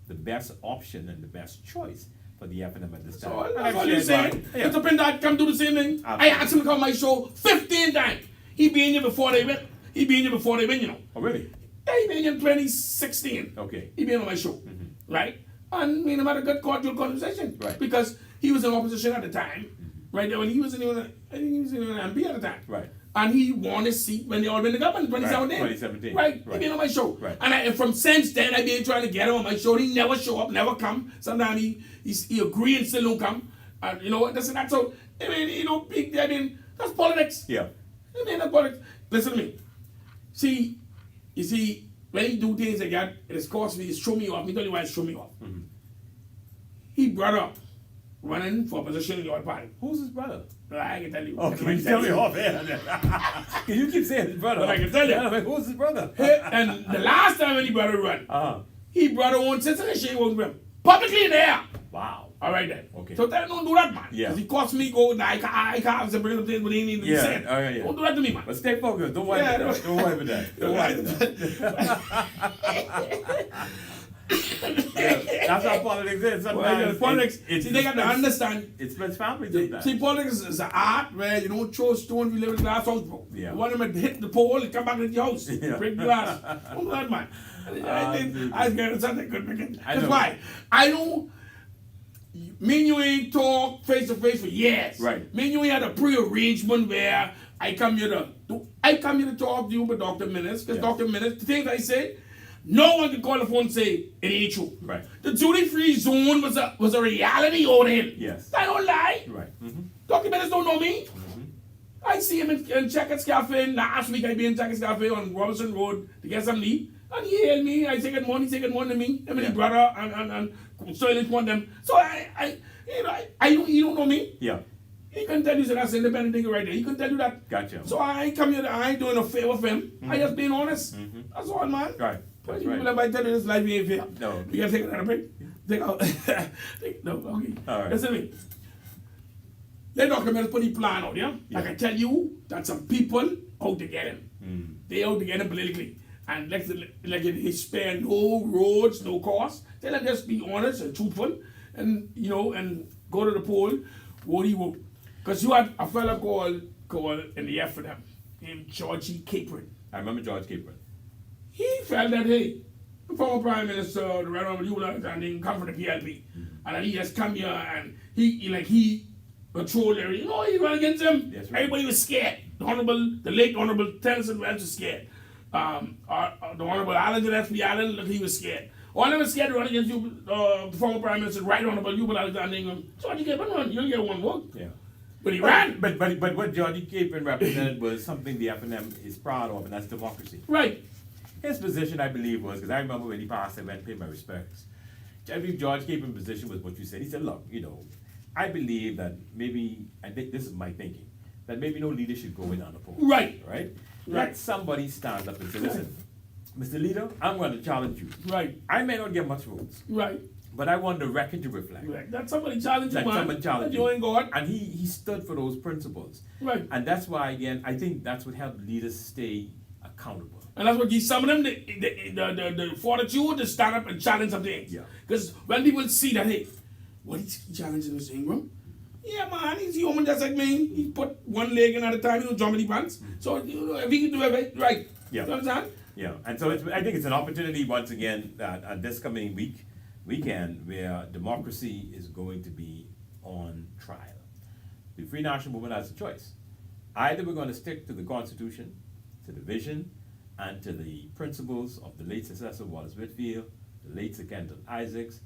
[SPEAKER 2] the best option and the best choice for the FNM at this time.
[SPEAKER 1] so
[SPEAKER 2] And
[SPEAKER 1] that's
[SPEAKER 2] I've
[SPEAKER 1] all you're
[SPEAKER 2] shared
[SPEAKER 1] saying.
[SPEAKER 2] my-
[SPEAKER 1] It's up in that, come do the same thing. I
[SPEAKER 2] Absolutely.
[SPEAKER 1] asked him to come on my show 15 times. He be in here before they win. He be in here before they win, you know.
[SPEAKER 2] Oh, really?
[SPEAKER 1] Yeah, he been in 2016.
[SPEAKER 2] Okay.
[SPEAKER 1] He been on my show, right? And me and him had a good cordial conversation,
[SPEAKER 2] Right.
[SPEAKER 1] Because he was in opposition at the time, right? When he was in, I think he was in an MP at the time,
[SPEAKER 2] Right.
[SPEAKER 1] And he won his seat when they all been in the government, 2017.
[SPEAKER 2] 2017.
[SPEAKER 1] Right. He
[SPEAKER 2] Right.
[SPEAKER 1] been on my show,
[SPEAKER 2] Right.
[SPEAKER 1] And from since then I been trying to get him on my show. He never show up, never come. Sometimes he agree and still don't come, and you know what? This and that. So I mean, you know, I mean, that's politics.
[SPEAKER 2] Yeah.
[SPEAKER 1] I mean, that's politics. Listen to me. You see, when he do things like that, it has cost me, it's show me off. Me tell you why it's show me off. He brought up running for a position in your party.
[SPEAKER 2] Who's his brother?
[SPEAKER 1] I can tell you.
[SPEAKER 2] Oh, can you tell me off air? You keep saying his brother.
[SPEAKER 1] But I can tell you.
[SPEAKER 2] Yeah, like, who's his brother?
[SPEAKER 1] And the last time when he brought a run,
[SPEAKER 2] Uh-huh.
[SPEAKER 1] he brought her own sister and she won't run. Publicly in the air.
[SPEAKER 2] Wow.
[SPEAKER 1] All right then.
[SPEAKER 2] Okay.
[SPEAKER 1] So tell him don't do that, man.
[SPEAKER 2] Yeah.
[SPEAKER 1] 'Cause he cost me go, I can't have to bring up things, but he need to be
[SPEAKER 2] Yeah.
[SPEAKER 1] said.
[SPEAKER 2] Oh, yeah.
[SPEAKER 1] Don't do that to me, man.
[SPEAKER 2] But stay focused. Don't worry
[SPEAKER 1] Yeah,
[SPEAKER 2] about that. Don't worry about that. Don't worry about that. Yeah, that's how politics is.
[SPEAKER 1] Well,
[SPEAKER 2] Sometimes
[SPEAKER 1] politics,
[SPEAKER 2] it
[SPEAKER 1] see, they got to understand.
[SPEAKER 2] It splits families sometimes.
[SPEAKER 1] See, politics is an art where you don't throw stones, you live in a glass house, bro.
[SPEAKER 2] Yeah.
[SPEAKER 1] You want them to hit the pole and come back to your house,
[SPEAKER 2] Yeah.
[SPEAKER 1] break glass. Don't do that, man. I scared of something good, man.
[SPEAKER 2] I
[SPEAKER 1] That's
[SPEAKER 2] know.
[SPEAKER 1] why I don't. Me and you ain't talk face to face for years.
[SPEAKER 2] Right.
[SPEAKER 1] Me and you ain't had a pre-arrangement where I come here to talk to you about Dr. Menace, because
[SPEAKER 2] Yeah.
[SPEAKER 1] Dr. Menace, the things I say, no one can call the phone and say it ain't true.
[SPEAKER 2] Right.
[SPEAKER 1] The duty-free zone was a reality over him.
[SPEAKER 2] Yes.
[SPEAKER 1] I don't lie.
[SPEAKER 2] Right. Mm-hmm.
[SPEAKER 1] Dr. Menace don't know me. I see him in Checkers Cafe. Last week I be in Checkers Cafe on Robinson Road to get some meat. And he hailed me. I say good morning, he to me. Him and his brother and Sterling want them. So you don't know me.
[SPEAKER 2] Yeah.
[SPEAKER 1] He can tell you that that's independent thing right there. He can tell you that.
[SPEAKER 2] Gotcha.
[SPEAKER 1] So I ain't come here, I ain't doing a favor for him. I just being honest. That's all, man.
[SPEAKER 2] Right.
[SPEAKER 1] But
[SPEAKER 2] That's
[SPEAKER 1] you
[SPEAKER 2] right.
[SPEAKER 1] people that might tell you this life ain't fair.
[SPEAKER 2] No.
[SPEAKER 1] You gotta take another break. No, okay.
[SPEAKER 2] All right.
[SPEAKER 1] Listen to me. Let Dr. Menace put the plan out, yeah?
[SPEAKER 2] Yeah.
[SPEAKER 1] I can tell you that some people out to get him. They out to get him politically. And like they spare no roads, no cost. They let just be honest and truthful and and go to the poll, vote he vote. Because you had a fella called in the F for them, named Georgie Capron.
[SPEAKER 2] I remember George Capron.
[SPEAKER 1] He felt that, hey, the former Prime Minister, the Right Honorable Hugh and he come from the PLP. And then he just come here and he controlled everything. He ran against him.
[SPEAKER 2] Yes, right.
[SPEAKER 1] Everybody was scared. The late Honorable Tennyson Wells was scared. The Honorable Allen Gillespie Allen, look, he was scared. All of them was scared to run against you, the former Prime Minister, Right Honorable Hugh Alexander Ingram. So you get one run, you only get one vote.
[SPEAKER 2] Yeah.
[SPEAKER 1] But he ran.
[SPEAKER 2] But what Georgie Capron represented was something the FNM is proud of, and that's democracy.
[SPEAKER 1] Right.
[SPEAKER 2] His position, I believe, was, because I remember when he passed, I went and paid my respects. I believe George Capron's position was what you said. He said, look, I believe that maybe, I think this is my thinking, that maybe no leader should go in on the poll.
[SPEAKER 1] Right.
[SPEAKER 2] Right?
[SPEAKER 1] Right.
[SPEAKER 2] Let somebody stand up and say, listen, Mr. Leader, I'm going to challenge you.
[SPEAKER 1] Right.
[SPEAKER 2] I may not get much votes,
[SPEAKER 1] Right.
[SPEAKER 2] but I want the record to reflect.
[SPEAKER 1] Right. That somebody challenge you,
[SPEAKER 2] Like
[SPEAKER 1] man.
[SPEAKER 2] someone challenge
[SPEAKER 1] You ain't God.
[SPEAKER 2] And he stood for those principles.
[SPEAKER 1] Right.
[SPEAKER 2] And that's why, again, I think that's what helped leaders stay accountable.
[SPEAKER 1] And that's what gives some of them the fortitude to stand up and challenge something.
[SPEAKER 2] Yeah.
[SPEAKER 1] Because when people see that, hey, what is he challenging Mr. Ingram? Yeah, man, he's human just like me. He put one leg in at a time, he don't jump in the pants. So, if he can do it right.
[SPEAKER 2] Yeah.
[SPEAKER 1] You understand?
[SPEAKER 2] Yeah, and so I think it's an opportunity once again that this coming weekend where democracy is going to be on trial. The Free National Movement has a choice. Either we're going to stick to the Constitution, to the vision, and to the principles of the late successor Wallace Whitfield, the late Sir Kendall Isaacs,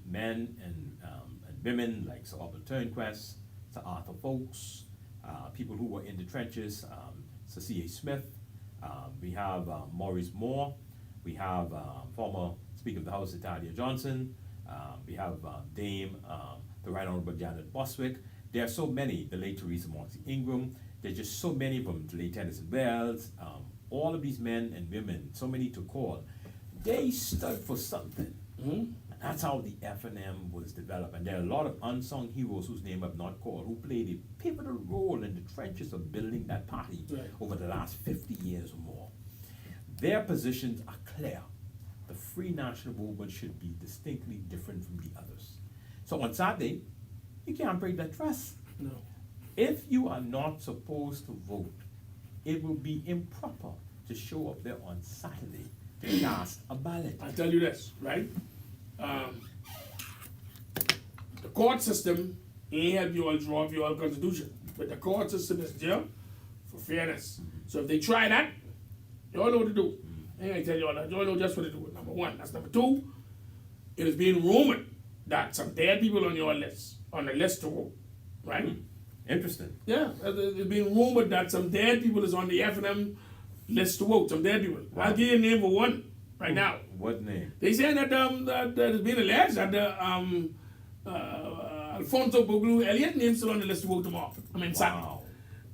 [SPEAKER 2] men and women like Sir Albert Turnquest, Sir Arthur Folks, people who were in the trenches, Sir C.A. Smith. We have Maurice Moore. We have former Speaker of the House, Italia Johnson. We have Dame, the Right Honorable Janet Boswick. There are so many, the late Teresa Moxie Ingram. There's just so many of them, the late Tennyson Wells. All of these men and women, so many to call. They stood for something. And that's how the FNM was developed. And there are a lot of unsung heroes whose name I've not called, who played a pivotal role in the trenches of building that party over the last 50 years or more. Their positions are clear. The Free National Movement should be distinctly different from the others. So on Saturday, you can't break that trust.
[SPEAKER 1] No.
[SPEAKER 2] If you are not supposed to vote, it will be improper to show up there on Saturday to cast a ballot.
[SPEAKER 1] I tell you this, right? The court system ain't help you all draw up your constitution, but the court system is there for fairness. So if they try that, you all know what to do. I ain't gonna tell you all that. You all know just what to do. Number one. That's number two. It is being rumored that some dead people on your list, on the list to vote, right?
[SPEAKER 2] Interesting.
[SPEAKER 1] Yeah, it's being rumored that some dead people is on the FNM list to vote. Some dead people.
[SPEAKER 2] Wow.
[SPEAKER 1] I'll give you a name for one right now.
[SPEAKER 2] What name?
[SPEAKER 1] They saying that that it's been alleged that Alfonso Boglu Elliott name's still on the list to vote tomorrow. I mean Saturday.
[SPEAKER 2] Wow.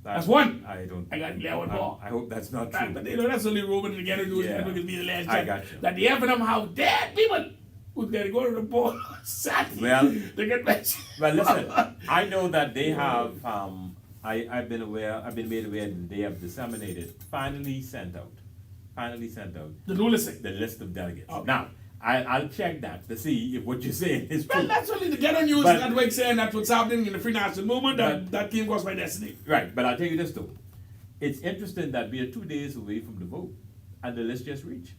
[SPEAKER 1] That's one.
[SPEAKER 2] I don't.
[SPEAKER 1] I got 11 more.
[SPEAKER 2] I hope that's not true.
[SPEAKER 1] But you know that's only rumored together to
[SPEAKER 2] Yeah.
[SPEAKER 1] it be alleged
[SPEAKER 2] I got you.
[SPEAKER 1] that the FNM have dead people who's gonna go to the poll Saturday.
[SPEAKER 2] Well-
[SPEAKER 1] to get back.
[SPEAKER 2] Well, listen, I know that they have, I've been made aware that they have disseminated, finally sent out
[SPEAKER 1] The new listing.
[SPEAKER 2] the list of delegates.
[SPEAKER 1] Okay.
[SPEAKER 2] Now, I'll check that to see if what you're saying is
[SPEAKER 1] Well,
[SPEAKER 2] true.
[SPEAKER 1] that's only the ghetto news.
[SPEAKER 2] But-
[SPEAKER 1] That way saying that's what's happening in the Free National Movement.
[SPEAKER 2] But-
[SPEAKER 1] That came across my destiny.
[SPEAKER 2] Right, but I'll tell you this though. It's interesting that we are 2 days away from the vote, and the list just reached.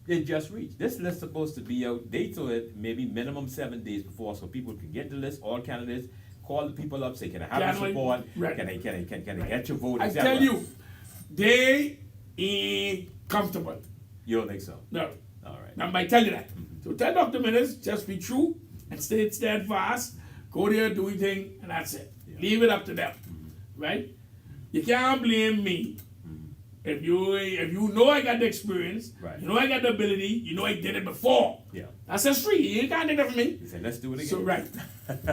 [SPEAKER 2] It just reached. This list is supposed to be out, dates of it, maybe minimum 7 days before, so people can get the list, all candidates, call the people up, say, can I have your
[SPEAKER 1] Can I-
[SPEAKER 2] support?
[SPEAKER 1] right.
[SPEAKER 2] Can I get your vote,
[SPEAKER 1] I
[SPEAKER 2] etc.
[SPEAKER 1] tell you, they ain't comfortable.
[SPEAKER 2] You don't think so?
[SPEAKER 1] No.
[SPEAKER 2] All right.
[SPEAKER 1] Now, I tell you that. So tell Dr. Minutes, just be true and stay steadfast. Go there, do your thing, and that's it.
[SPEAKER 2] Yeah.
[SPEAKER 1] Leave it up to them. Right? You can't blame me. If you know I got the experience,
[SPEAKER 2] Right.
[SPEAKER 1] you know I got the ability, you know I did it before.
[SPEAKER 2] Yeah.
[SPEAKER 1] That's a street. You can't take that from me.
[SPEAKER 2] He said, let's do it again.
[SPEAKER 1] So right.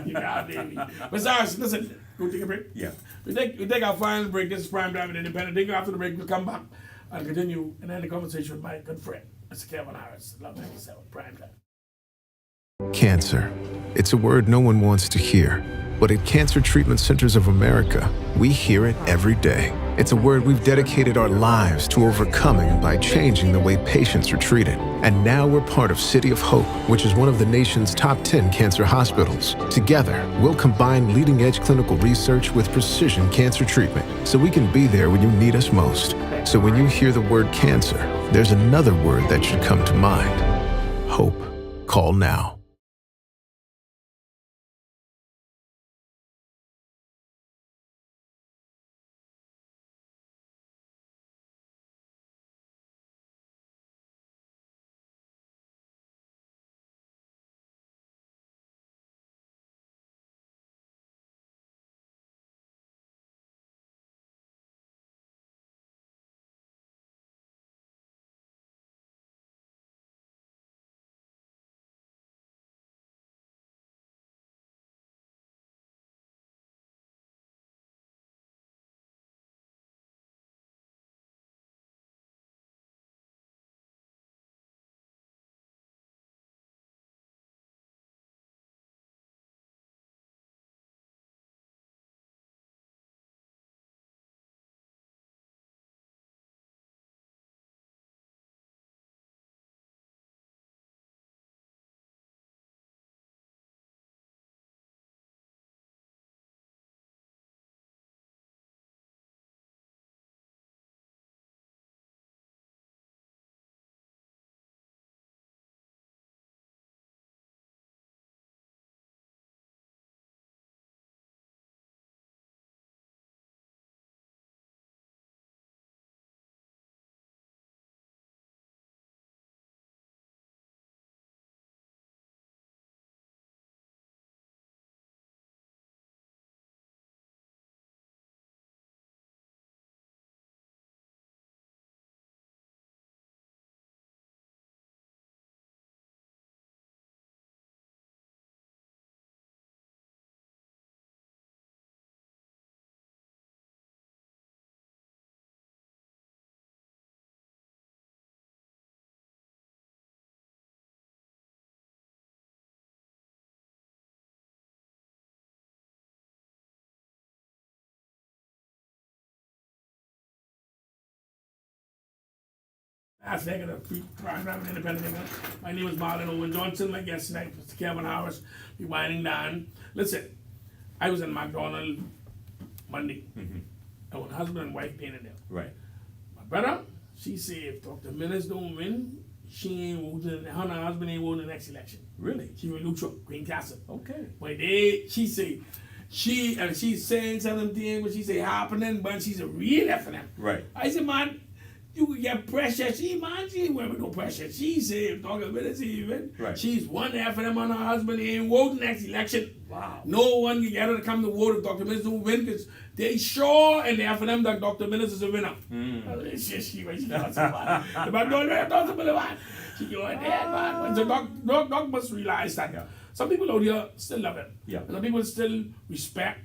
[SPEAKER 1] You can't blame me. But sorry, listen, go take a break.
[SPEAKER 2] Yeah.
[SPEAKER 1] We take our final break. This is Primetime and Independent. Then after the break, we'll come back and continue and end the conversation with my good friend, Mr. Kevin Harris. Love 97, Primetime.
[SPEAKER 3] Cancer. It's a word no one wants to hear. But at Cancer Treatment Centers of America, we hear it every day. It's a word we've dedicated our lives to overcoming by changing the way patients are treated. And now we're part of City of Hope, which is one of the nation's top 10 cancer hospitals. Together, we'll combine leading-edge clinical research with precision cancer treatment, so we can be there when you need us most. So when you hear the word cancer, there's another word that should come to mind. Hope. Call now.
[SPEAKER 1] Last night of the Primetime Independent. My name is Marlon Owen Johnson. My guest tonight, Mr. Kevin Harris. We're winding down. Listen, I was in McDonald's Monday. And when husband and wife being in there.
[SPEAKER 2] Right.
[SPEAKER 1] My brother, she said if Dr. Mills don't win, she ain't voting. Her and her husband ain't voting the next election.
[SPEAKER 2] Really?
[SPEAKER 1] She with Lutra, Green Castle.
[SPEAKER 2] Okay.
[SPEAKER 1] But she say, she's saying something, but she say happening, but she's a real F for them.
[SPEAKER 2] Right.
[SPEAKER 1] I said, man, you can get pressure. She ain't with no pressure. She said, Dr. Mills even.
[SPEAKER 2] Right.
[SPEAKER 1] She's one F for them on her husband. He ain't voting next election.
[SPEAKER 2] Wow.
[SPEAKER 1] No one can get her to come to vote if Dr. Mills don't win because they sure and they have for them that Dr. Mills is a winner. It's just she talks about it. But don't let Dr. Mills win. She going there, man. So Doc must realize that some people out here still love him.
[SPEAKER 2] Yeah.
[SPEAKER 1] And some people still respect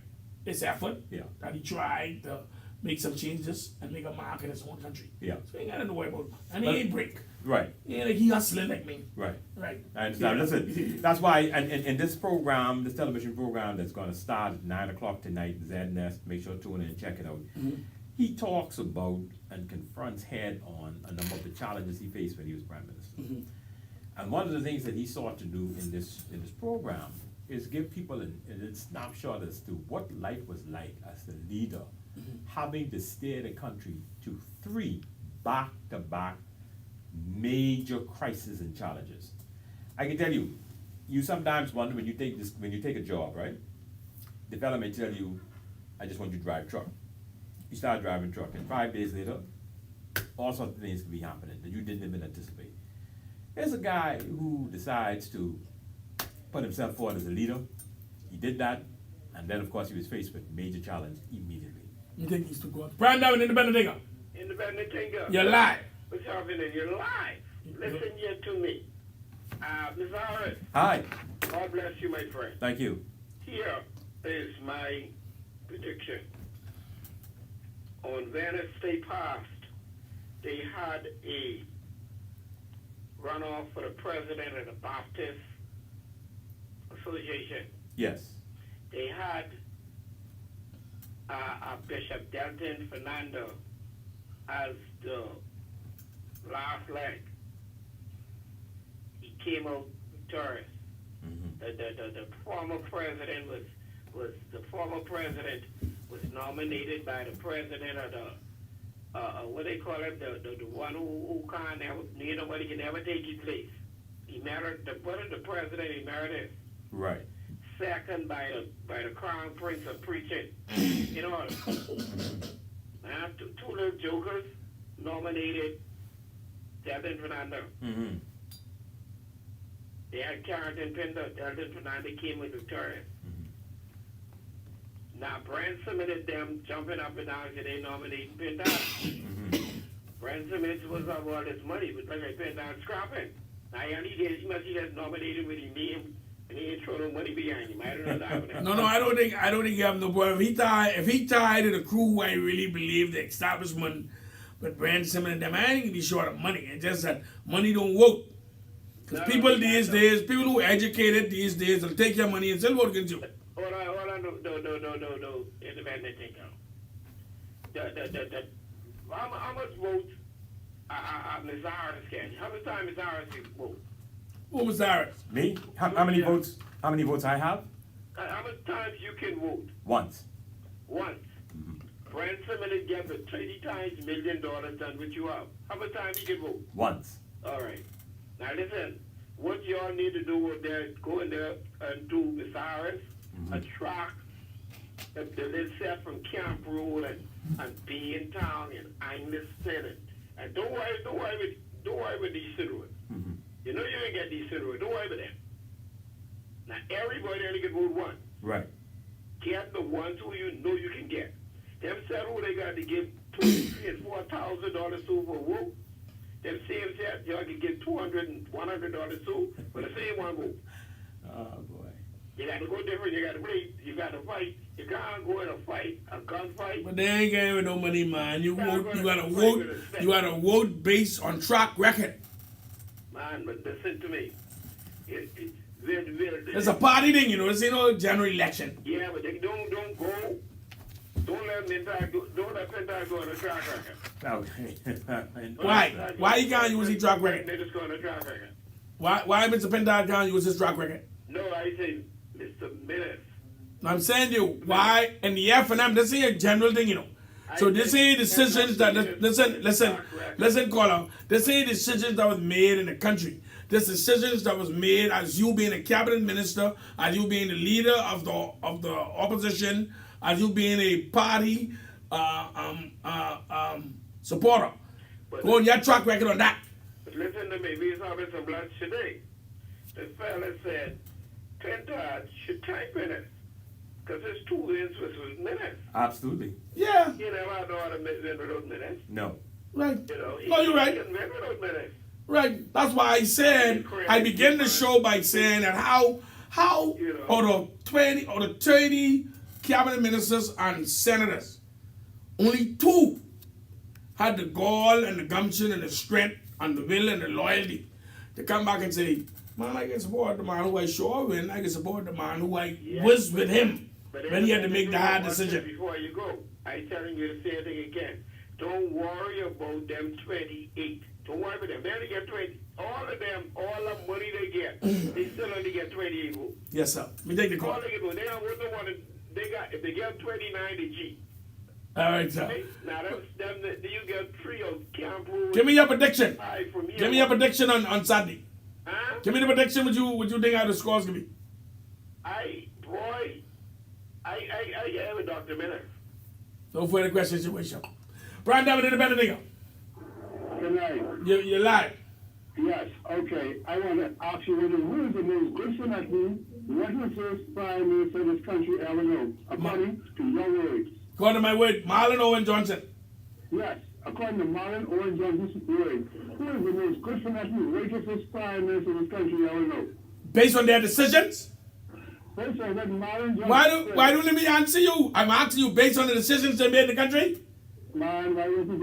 [SPEAKER 1] his effort
[SPEAKER 2] Yeah.
[SPEAKER 1] that he tried to make some changes and make a mark in his own country.
[SPEAKER 2] Yeah.
[SPEAKER 1] So he ain't got nothing to worry about. And he ain't break.
[SPEAKER 2] Right.
[SPEAKER 1] He ain't like he hustling like me.
[SPEAKER 2] Right.
[SPEAKER 1] Right.
[SPEAKER 2] I understand. Listen, that's why, and in this program, this television program that's going to start at 9 o'clock tonight, ZNest, make sure to tune in and check it out. He talks about and confronts head on a number of the challenges he faced when he was Prime Minister. And one of the things that he sought to do in this program is give people a snapshot as to what life was like as the leader, having to steer the country to 3 back-to-back major crises and challenges. I can tell you, you sometimes wonder when you take a job, right? The fella may tell you, I just want you to drive truck. You start driving truck, and 5 days later, all sorts of things can be happening that you didn't even anticipate. There's a guy who decides to put himself forward as a leader. He did that, and then of course he was faced with major challenge immediately.
[SPEAKER 1] You think he's too good? Prime Time Independent Digger.
[SPEAKER 5] Independent thinker.
[SPEAKER 1] You're live.
[SPEAKER 5] What's happening? You're live. Listen here to me. Ms. Harris,
[SPEAKER 2] Hi,
[SPEAKER 5] God bless you, my friend.
[SPEAKER 2] thank you.
[SPEAKER 5] Here is my prediction. On Wednesday past, they had a runoff for the president of the Baptist Association.
[SPEAKER 2] Yes.
[SPEAKER 5] They had Bishop Delton Fernando as the last leg. He came out victorious. The former president was nominated by the president of the what they call it, the one who can't never, nobody can ever take his place. He married the president. He married it.
[SPEAKER 2] Right.
[SPEAKER 5] Second by the crown prince of preaching. You know, two little jokers nominated Delton Fernando. They had Carrington Pinder. Delton Fernando came with victorious. Now, Brand submitted them jumping up and down because they nominated Pinder. Brand submitted was of all this money, but like I said, now scrapping. Now, he must have nominated with his name, and he ain't throw no money behind him. I don't know that.
[SPEAKER 1] No, I don't think you have no problem. If he tied to the crew, I really believe the establishment, but Brand Simmons and them, I ain't gonna be short of money. It's just that money don't work. Because people who are educated these days, will take your money and still vote against you.
[SPEAKER 5] Hold on, no, independent thinker. How much votes Ms. Harris can? How much time Ms. Harris can vote?
[SPEAKER 1] What was that?
[SPEAKER 2] Me? How many votes? How many votes I have?
[SPEAKER 5] How much times you can vote?
[SPEAKER 2] Once.
[SPEAKER 5] Once. Branson will get the 20 times $1 million done what you have. How much time you can vote?
[SPEAKER 2] Once.
[SPEAKER 5] All right. Now listen, what y'all need to do is go in there and do Ms. Harris, a track that is set from Camp Road and be in town and Angus Senate. And don't worry with these cigarettes. You know you ain't get these cigarettes. Don't worry with them. Now everybody only can vote one.
[SPEAKER 2] Right.
[SPEAKER 5] Get the ones who you know you can get. Them said who they got to give $2,000 and $4,000 to for a vote. Them same said y'all can get $200 and $100 to for the same one vote.
[SPEAKER 2] Oh boy.
[SPEAKER 5] You got to go different. You got to play. You got to fight. You can't go in a fight, a gunfight.
[SPEAKER 1] But they ain't getting no money, man. You gotta vote based on track record.
[SPEAKER 5] Man, but listen to me.
[SPEAKER 1] It's a party thing, you know. This ain't no general election.
[SPEAKER 5] Yeah, but they don't go Don't let Pentagon go on the track record.
[SPEAKER 2] Okay.
[SPEAKER 1] Why? Why he can't use his track record?
[SPEAKER 5] They just go on the track record.
[SPEAKER 1] Why Mr. Pentard can't use his track record?
[SPEAKER 5] No, I say Mr. Minutes.
[SPEAKER 1] I'm saying to you, why in the F&M, this ain't a general thing, you know. So this ain't decisions that, listen, caller. This ain't decisions that was made in the country. This decisions that was made as you being a cabinet minister, as you being the leader of the opposition, as you being a party supporter. Go on your track record on that.
[SPEAKER 5] But listen to me, we was having some lunch today. The fella said, Pentard should type in it. Because it's 2 in minutes.
[SPEAKER 2] Absolutely.
[SPEAKER 1] Yeah.
[SPEAKER 5] You never had no other minutes with those minutes.
[SPEAKER 2] No.
[SPEAKER 1] Right.
[SPEAKER 5] You know,
[SPEAKER 1] No, you're right.
[SPEAKER 5] He can live with those minutes.
[SPEAKER 1] Right. That's why I said, I began the show by saying that how out of 20 or the 30 cabinet ministers and senators, only 2 had the gall and the gumption and the strength and the will and the loyalty to come back and say, man, I can support the man who I sure win. I can support the man who I was with him when he had to make the hard decision.
[SPEAKER 5] Before you go, I'm telling you the same thing again. Don't worry about them 28. Don't worry about them. They only get 20. All of them, all the money they get, they still only get 28 votes.
[SPEAKER 1] Yes, sir. We take the call.
[SPEAKER 5] All they get, they don't want the one they got. If they get 29, they cheat.
[SPEAKER 1] All right, sir.
[SPEAKER 5] Okay? Now that's them. You get 3 of Camp Road.
[SPEAKER 1] Give me your prediction.
[SPEAKER 5] 5 from here.
[SPEAKER 1] Give me your prediction on Saturday.
[SPEAKER 5] Huh?
[SPEAKER 1] Give me the prediction. What you think how the scores gonna be?
[SPEAKER 5] I have a Dr. Miller.
[SPEAKER 1] No further questions, you wish. Primetime with the better nigga.
[SPEAKER 4] Good night.
[SPEAKER 1] You live.
[SPEAKER 4] Yes, okay. I want to ask you who is the most good senator, what was the first prime minister of this country ever know, according to your words?
[SPEAKER 1] According to my word, Marlon Owen Johnson.
[SPEAKER 4] Yes, according to Marlon Owen Johnson's words, who is the most good senator, what was the first prime minister of this country ever know?
[SPEAKER 1] Based on their decisions?
[SPEAKER 4] Based on what Marlon Johnson
[SPEAKER 1] Why don't let me answer you? I'm asking you based on the decisions they made in the country?
[SPEAKER 4] Man,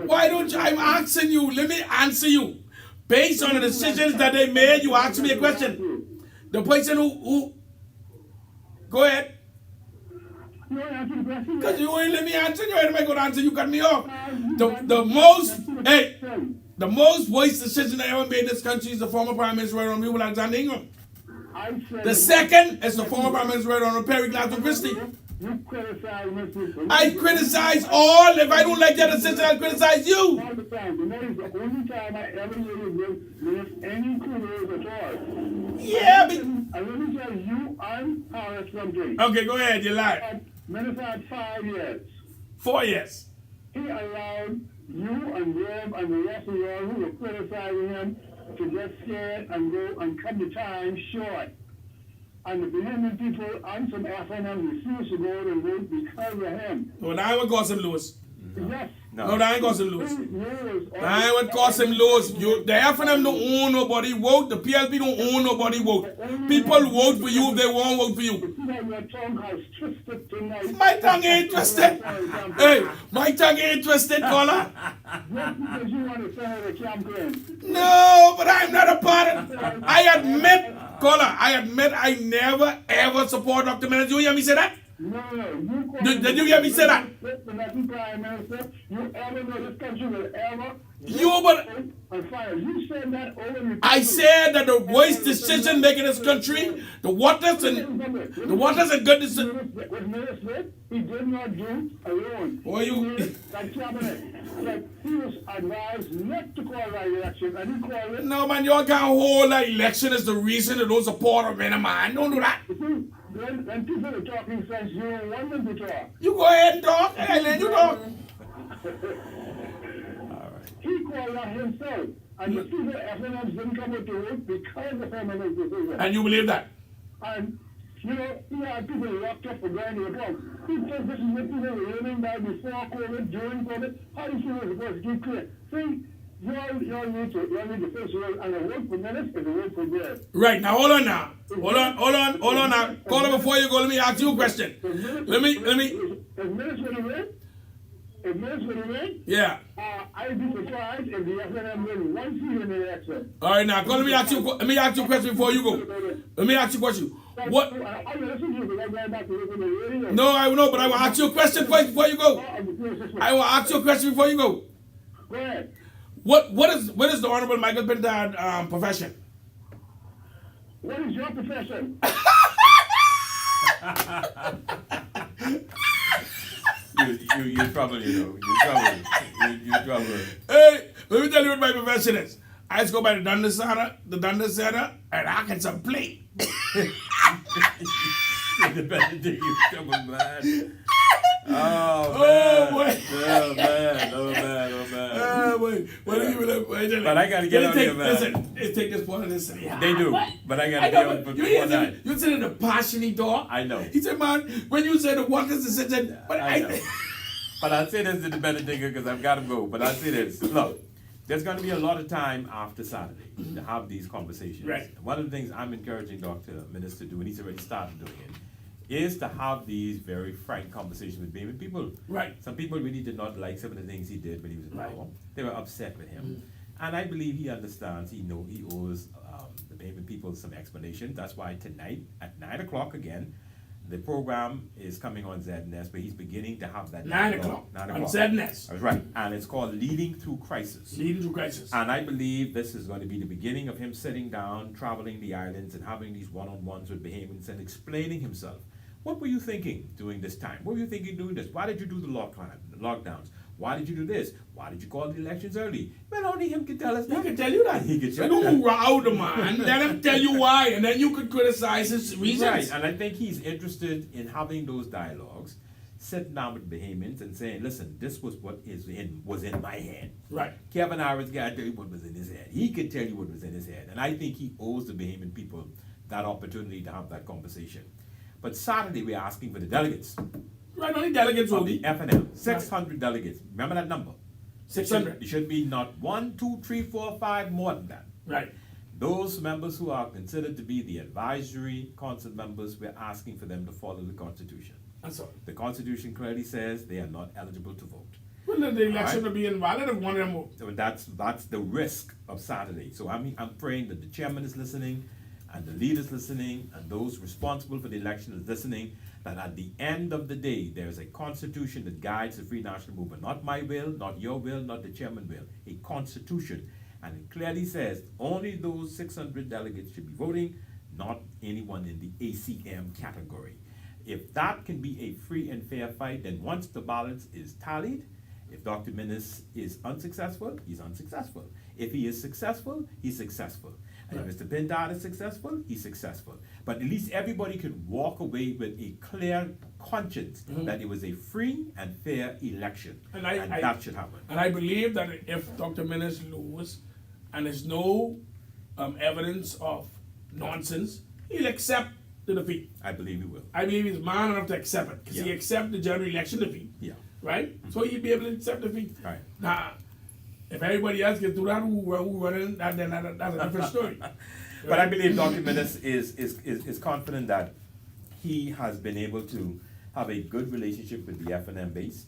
[SPEAKER 1] Why don't you? I'm asking you. Let me answer you. Based on the decisions that they made, you ask me a question. The person who go ahead.
[SPEAKER 4] You want to answer the question?
[SPEAKER 1] Because you ain't let me answer you. Am I going to answer? You cut me off. The most worst decision I ever made in this country is the former Prime Minister Right Honorable Alexander Ingram. The second is the former Prime Minister Right Honorable Perry Glasgow Christie.
[SPEAKER 4] You criticize Mr.
[SPEAKER 1] I criticize all. If I don't like that decision, I criticize you.
[SPEAKER 4] All the time. And that is the only time I ever give any kudos at all.
[SPEAKER 1] Yeah, but...
[SPEAKER 4] And let me tell you, I'm Harris something.
[SPEAKER 1] Okay, go ahead. You lie.
[SPEAKER 4] Minister had 5 years.
[SPEAKER 1] 4 years.
[SPEAKER 4] He allowed you and Reb and the rest of y'all who were criticizing him to get scared and go and cut the time short. And the Bahamian people and some FNM refused to go and vote because of him.
[SPEAKER 1] Well, I would cause him lose.
[SPEAKER 4] Yes.
[SPEAKER 1] No, that ain't cause him lose. I would cause him lose. The FNM don't own nobody vote. The PLP don't own nobody vote. People vote for you if they won't vote for you. My tongue ain't twisted. Hey, my tongue ain't twisted, caller. No, but I'm not a part of it. I admit, caller, I never ever support Dr. Menace. You hear me say that?
[SPEAKER 4] No.
[SPEAKER 1] Did you hear me say that?
[SPEAKER 4] You ever know this country will ever You said that over
[SPEAKER 1] I said that the worst decision making in this country, the waters and good decision.
[SPEAKER 4] He did not do alone.
[SPEAKER 1] Well, you
[SPEAKER 4] he was advised not to call that election, and he called it.
[SPEAKER 1] No man, y'all can't hold that election as the reason that don't support a man. Don't do that.
[SPEAKER 4] When people are talking sense, you don't want them to talk.
[SPEAKER 1] You go ahead and talk, and let you talk.
[SPEAKER 4] He called that himself. And the people at FNM didn't come out to vote because of him and his decision.
[SPEAKER 1] And you believe that?
[SPEAKER 4] And, he had people locked up for going to the club. He said this is what people were learning by before COVID, during COVID. How do you feel it's supposed to keep clear? See, y'all need to face the world, and a vote for Menace is a vote for God.
[SPEAKER 1] Right, now hold on now. Hold on now. Call her before you go. Let me ask you a question. Let me.
[SPEAKER 4] If Menace would have win,
[SPEAKER 1] Yeah.
[SPEAKER 4] I'd be surprised if the FNM win one seat in the election.
[SPEAKER 1] All right, now, let me ask you a question before you go. Let me ask you a question. What?
[SPEAKER 4] I listen to you, but I'm going back to listen to the radio.
[SPEAKER 1] No, I know, but I will ask you a question before you go. I will ask you a question before you go.
[SPEAKER 4] Go ahead.
[SPEAKER 1] What is the Honorable Michael Pintard profession?
[SPEAKER 4] What is your profession?
[SPEAKER 2] You trouble, you know. You trouble.
[SPEAKER 1] Hey, let me tell you what my profession is. I just go by the Dundas Center, and I can some play.
[SPEAKER 2] Independent thing, you trouble, man.
[SPEAKER 1] Oh,
[SPEAKER 2] Oh,
[SPEAKER 1] boy.
[SPEAKER 2] man. Oh, man. Oh, man. Oh, man.
[SPEAKER 1] Wait,
[SPEAKER 2] But I gotta get out here, man.
[SPEAKER 1] Listen, it take this point of this. Yeah,
[SPEAKER 2] They do,
[SPEAKER 1] what?
[SPEAKER 2] but I
[SPEAKER 1] I
[SPEAKER 2] gotta
[SPEAKER 1] know,
[SPEAKER 2] get
[SPEAKER 1] but
[SPEAKER 2] out
[SPEAKER 1] you
[SPEAKER 2] before that.
[SPEAKER 1] you said in the passion he talk.
[SPEAKER 2] I know.
[SPEAKER 1] He said, man, when you said the workers, he said, but
[SPEAKER 2] I know. But I'll say this to the better thinker because I've got to go. But I'll say this. Look, there's going to be a lot of time after Saturday to have these conversations.
[SPEAKER 1] Right.
[SPEAKER 2] One of the things I'm encouraging Dr. Minister to do, and he's already started doing it, is to have these very frank conversations with Bayman people.
[SPEAKER 1] Right.
[SPEAKER 2] Some people really did not like some of the things he did when he was in power.
[SPEAKER 1] Right.
[SPEAKER 2] They were upset with him. And I believe he understands, he owes the Bayman people some explanation. That's why tonight at 9 o'clock again, the program is coming on ZNS, but he's beginning to have that
[SPEAKER 1] 9 o'clock
[SPEAKER 2] 9
[SPEAKER 1] on
[SPEAKER 2] o'clock.
[SPEAKER 1] ZNS.
[SPEAKER 2] That's right. And it's called Leading Through Crisis.
[SPEAKER 1] Leading through crisis.
[SPEAKER 2] And I believe this is going to be the beginning of him sitting down, traveling the islands, and having these one-on-ones with Bahamians and explaining himself. What were you thinking during this time? What were you thinking doing this? Why did you do the lockdowns? Why did you do this? Why did you call the elections early? Well, only him can tell us
[SPEAKER 1] He
[SPEAKER 2] that.
[SPEAKER 1] can tell you that.
[SPEAKER 2] He can
[SPEAKER 1] So
[SPEAKER 2] tell
[SPEAKER 1] you row the man, let him tell you why, and then you could criticize his reasons.
[SPEAKER 2] Right, and I think he's interested in having those dialogues, sitting down with Bahamians and saying, listen, this was what was in my head.
[SPEAKER 1] Right.
[SPEAKER 2] Kevin Howard's got to tell you what was in his head. He could tell you what was in his head. And I think he owes the Bahamian people that opportunity to have that conversation. But Saturday, we're asking for the delegates
[SPEAKER 1] Right, only delegates will
[SPEAKER 2] of the
[SPEAKER 1] be
[SPEAKER 2] FNM. 600 delegates. Remember that number?
[SPEAKER 1] 600.
[SPEAKER 2] It should be not 1, 2, 3, 4, 5, more than that.
[SPEAKER 1] Right.
[SPEAKER 2] Those members who are considered to be the advisory council members, we're asking for them to follow the Constitution.
[SPEAKER 1] That's all.
[SPEAKER 2] The Constitution clearly says they are not eligible to vote.
[SPEAKER 1] Well, then the election
[SPEAKER 2] Right.
[SPEAKER 1] will be invalid if one of them will.
[SPEAKER 2] So that's the risk of Saturday. So I'm praying that the chairman is listening, and the leaders listening, and those responsible for the election is listening, that at the end of the day, there's a constitution that guides the Free National Movement. Not my will, not your will, not the chairman's will. A constitution. And it clearly says only those 600 delegates should be voting, not anyone in the ACM category. If that can be a free and fair fight, then once the balance is tallied, if Dr. Minnis is unsuccessful, he's unsuccessful. If he is successful, he's successful. And if Mr. Pintard is successful, he's successful. But at least everybody could walk away with a clear conscience that it was a free and fair election.
[SPEAKER 1] And
[SPEAKER 2] that should happen.
[SPEAKER 1] And I believe that if Dr. Minnis loses and there's no evidence of nonsense, he'll accept the defeat.
[SPEAKER 2] I believe he will.
[SPEAKER 1] I believe he's man enough to accept it because he
[SPEAKER 2] Yeah.
[SPEAKER 1] accepted the general election defeat.
[SPEAKER 2] Yeah.
[SPEAKER 1] Right? So he'll be able to accept defeat.
[SPEAKER 2] Right.
[SPEAKER 1] Now, if everybody else can do that, who running, then that's a different story.
[SPEAKER 2] But I believe Dr. Minnis is confident that he has been able to have a good relationship with the FNM base.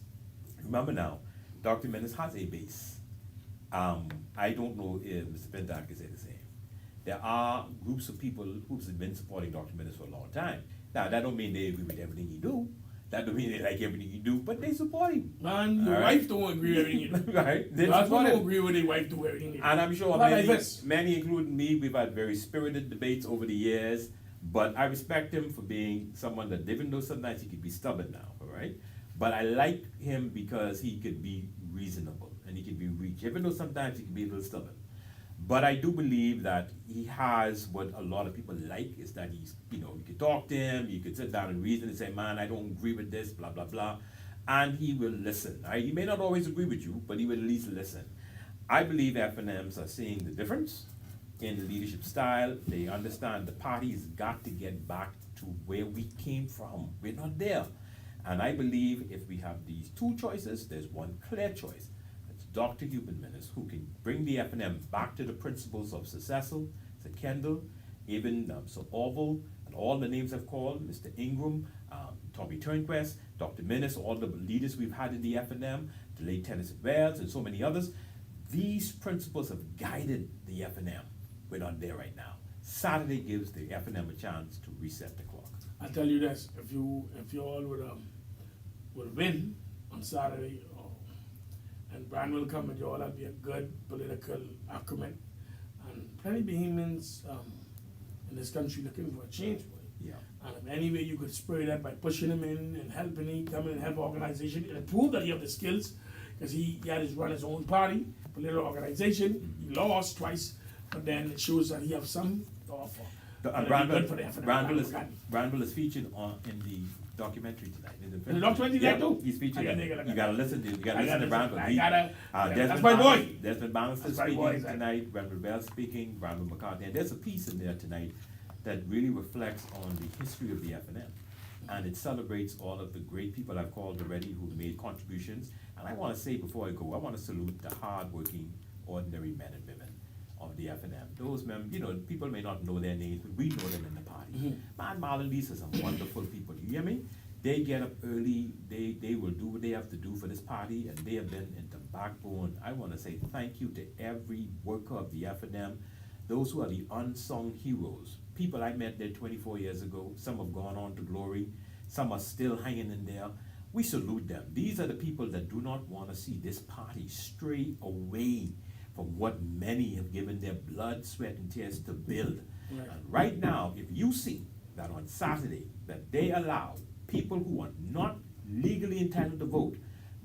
[SPEAKER 2] Remember now, Dr. Minnis has a base. I don't know if Mr. Pintard can say the same. There are groups of people who've been supporting Dr. Minnis for a long time. Now, that don't mean they agree with everything he do. That don't mean they like everything he do, but they support him.
[SPEAKER 1] Man, your
[SPEAKER 2] All
[SPEAKER 1] wife don't agree with everything you do.
[SPEAKER 2] Right? They
[SPEAKER 1] Husband
[SPEAKER 2] support
[SPEAKER 1] don't
[SPEAKER 2] him.
[SPEAKER 1] agree with their wife do everything they do.
[SPEAKER 2] And I'm sure
[SPEAKER 1] Not like
[SPEAKER 2] many,
[SPEAKER 1] this.
[SPEAKER 2] many, including me, we've had very spirited debates over the years. But I respect him for being someone that, even though sometimes he could be stubborn now, all right? But I like him because he could be reasonable and he could be reach, even though sometimes he can be a little stubborn. But I do believe that he has what a lot of people like is that he's, you could talk to him, you could sit down and reason and say, man, I don't agree with this, blah, blah, blah. And he will listen. Right? He may not always agree with you, but he will at least listen. I believe FNMs are seeing the difference in the leadership style. They understand the party's got to get back to where we came from. We're not there. And I believe if we have these two choices, there's one clear choice. It's Dr. Hubert Minnis, who can bring the FNM back to the principles of Sir Cecil, Sir Kendall, even Sir Orville, and all the names I've called, Mr. Ingram, Tommy Turnquest, Dr. Minnis, all the leaders we've had in the FNM, the late Tennessee Wells, and so many others. These principles have guided the FNM. We're not there right now. Saturday gives the FNM a chance to reset the clock.
[SPEAKER 1] I tell you this: if you all would win on Saturday, and Brand will come with you all, that'd be a good political acumen, and plenty of Bahamians in this country looking for a change. Boy.
[SPEAKER 2] Yeah.
[SPEAKER 1] And if any way you could spur that by pushing him in and helping him come in and help organization and prove that he have the skills, because he had his run his own party, political organization. He lost twice, but then it shows that he have some to offer.
[SPEAKER 2] Brandville is featured in the documentary tonight.
[SPEAKER 1] In the documentary tonight too?
[SPEAKER 2] He's featured. You gotta listen to Brandville.
[SPEAKER 1] That's my boy.
[SPEAKER 2] Desmond Bannister speaking tonight. Brandville Bell speaking. Brandville McCarthy. And there's a piece in there tonight that really reflects on the history of the FNM. And it celebrates all of the great people I've called already who made contributions. And I want to say before I go, I want to salute the hardworking, ordinary men and women of the FNM. Those men, people may not know their names, but we know them in the party. Man, Marlon, these are some wonderful people. You hear me? They get up early, they will do what they have to do for this party, and they have been in the backbone. I want to say thank you to every worker of the FNM, those who are the unsung heroes. People I met there 24 years ago, some have gone on to glory, some are still hanging in there. We salute them. These are the people that do not want to see this party stray away from what many have given their blood, sweat, and tears to build. Right. And right now, if you see that on Saturday, that they allow people who are not legally entitled to vote,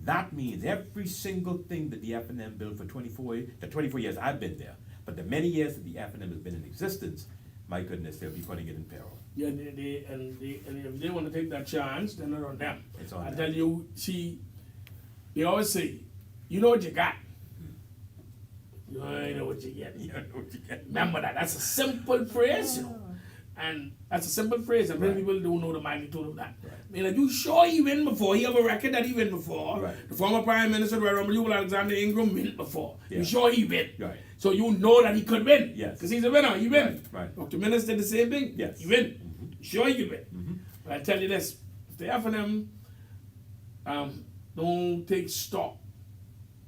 [SPEAKER 2] that means every single thing that the FNM built for 24 years I've been there, but the many years that the FNM has been in existence, my goodness, they'll be putting it in peril.
[SPEAKER 1] Yeah, and if they want to take that chance, then it's on them.
[SPEAKER 2] It's on
[SPEAKER 1] I
[SPEAKER 2] them.
[SPEAKER 1] tell you, see, they always say, you know what you got. You ain't know what you get.
[SPEAKER 2] You don't know what you get.
[SPEAKER 1] Remember that. That's a simple phrase, And that's a simple phrase, and many
[SPEAKER 2] Right.
[SPEAKER 1] people don't know the magnitude of that.
[SPEAKER 2] Right.
[SPEAKER 1] I mean, are you sure he win before? He have a record that he win before.
[SPEAKER 2] Right.
[SPEAKER 1] The former Prime Minister, Alexander Ingram, win before.
[SPEAKER 2] Yeah.
[SPEAKER 1] You sure he win?
[SPEAKER 2] Right.
[SPEAKER 1] So you know that he could win.
[SPEAKER 2] Yes.
[SPEAKER 1] Because he's a winner. He win.
[SPEAKER 2] Right.
[SPEAKER 1] Dr. Minister did the same thing.
[SPEAKER 2] Yes.
[SPEAKER 1] He win. Sure he can win. But I tell you this, if the FNM don't take stock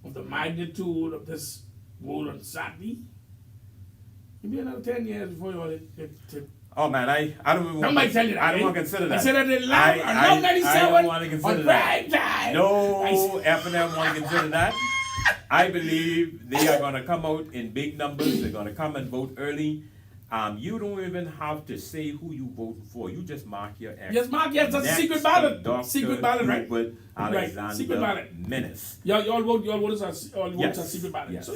[SPEAKER 1] of the magnitude of this vote on Saturday, it'll be another 10 years before you all it.
[SPEAKER 2] Oh man, I don't even want
[SPEAKER 1] Somebody tell you that.
[SPEAKER 2] I don't want to consider that.
[SPEAKER 1] I said that in live on
[SPEAKER 2] I
[SPEAKER 1] 97
[SPEAKER 2] don't want to consider
[SPEAKER 1] on
[SPEAKER 2] that.
[SPEAKER 1] Primetime.
[SPEAKER 2] No FNM want to consider that. I believe they are going to come out in big numbers. They're going to come and vote early. You don't even have to say who you vote for. You just mark your X.
[SPEAKER 1] Yes, Mark, yes, that's a
[SPEAKER 2] Next
[SPEAKER 1] secret
[SPEAKER 2] to
[SPEAKER 1] ballot.
[SPEAKER 2] Dr.
[SPEAKER 1] Secret ballot, right?
[SPEAKER 2] Hubert Alexander
[SPEAKER 1] Right, secret ballot.
[SPEAKER 2] Menace.
[SPEAKER 1] Y'all votes are
[SPEAKER 2] Yes.
[SPEAKER 1] secret ballot.
[SPEAKER 2] Yes.
[SPEAKER 1] So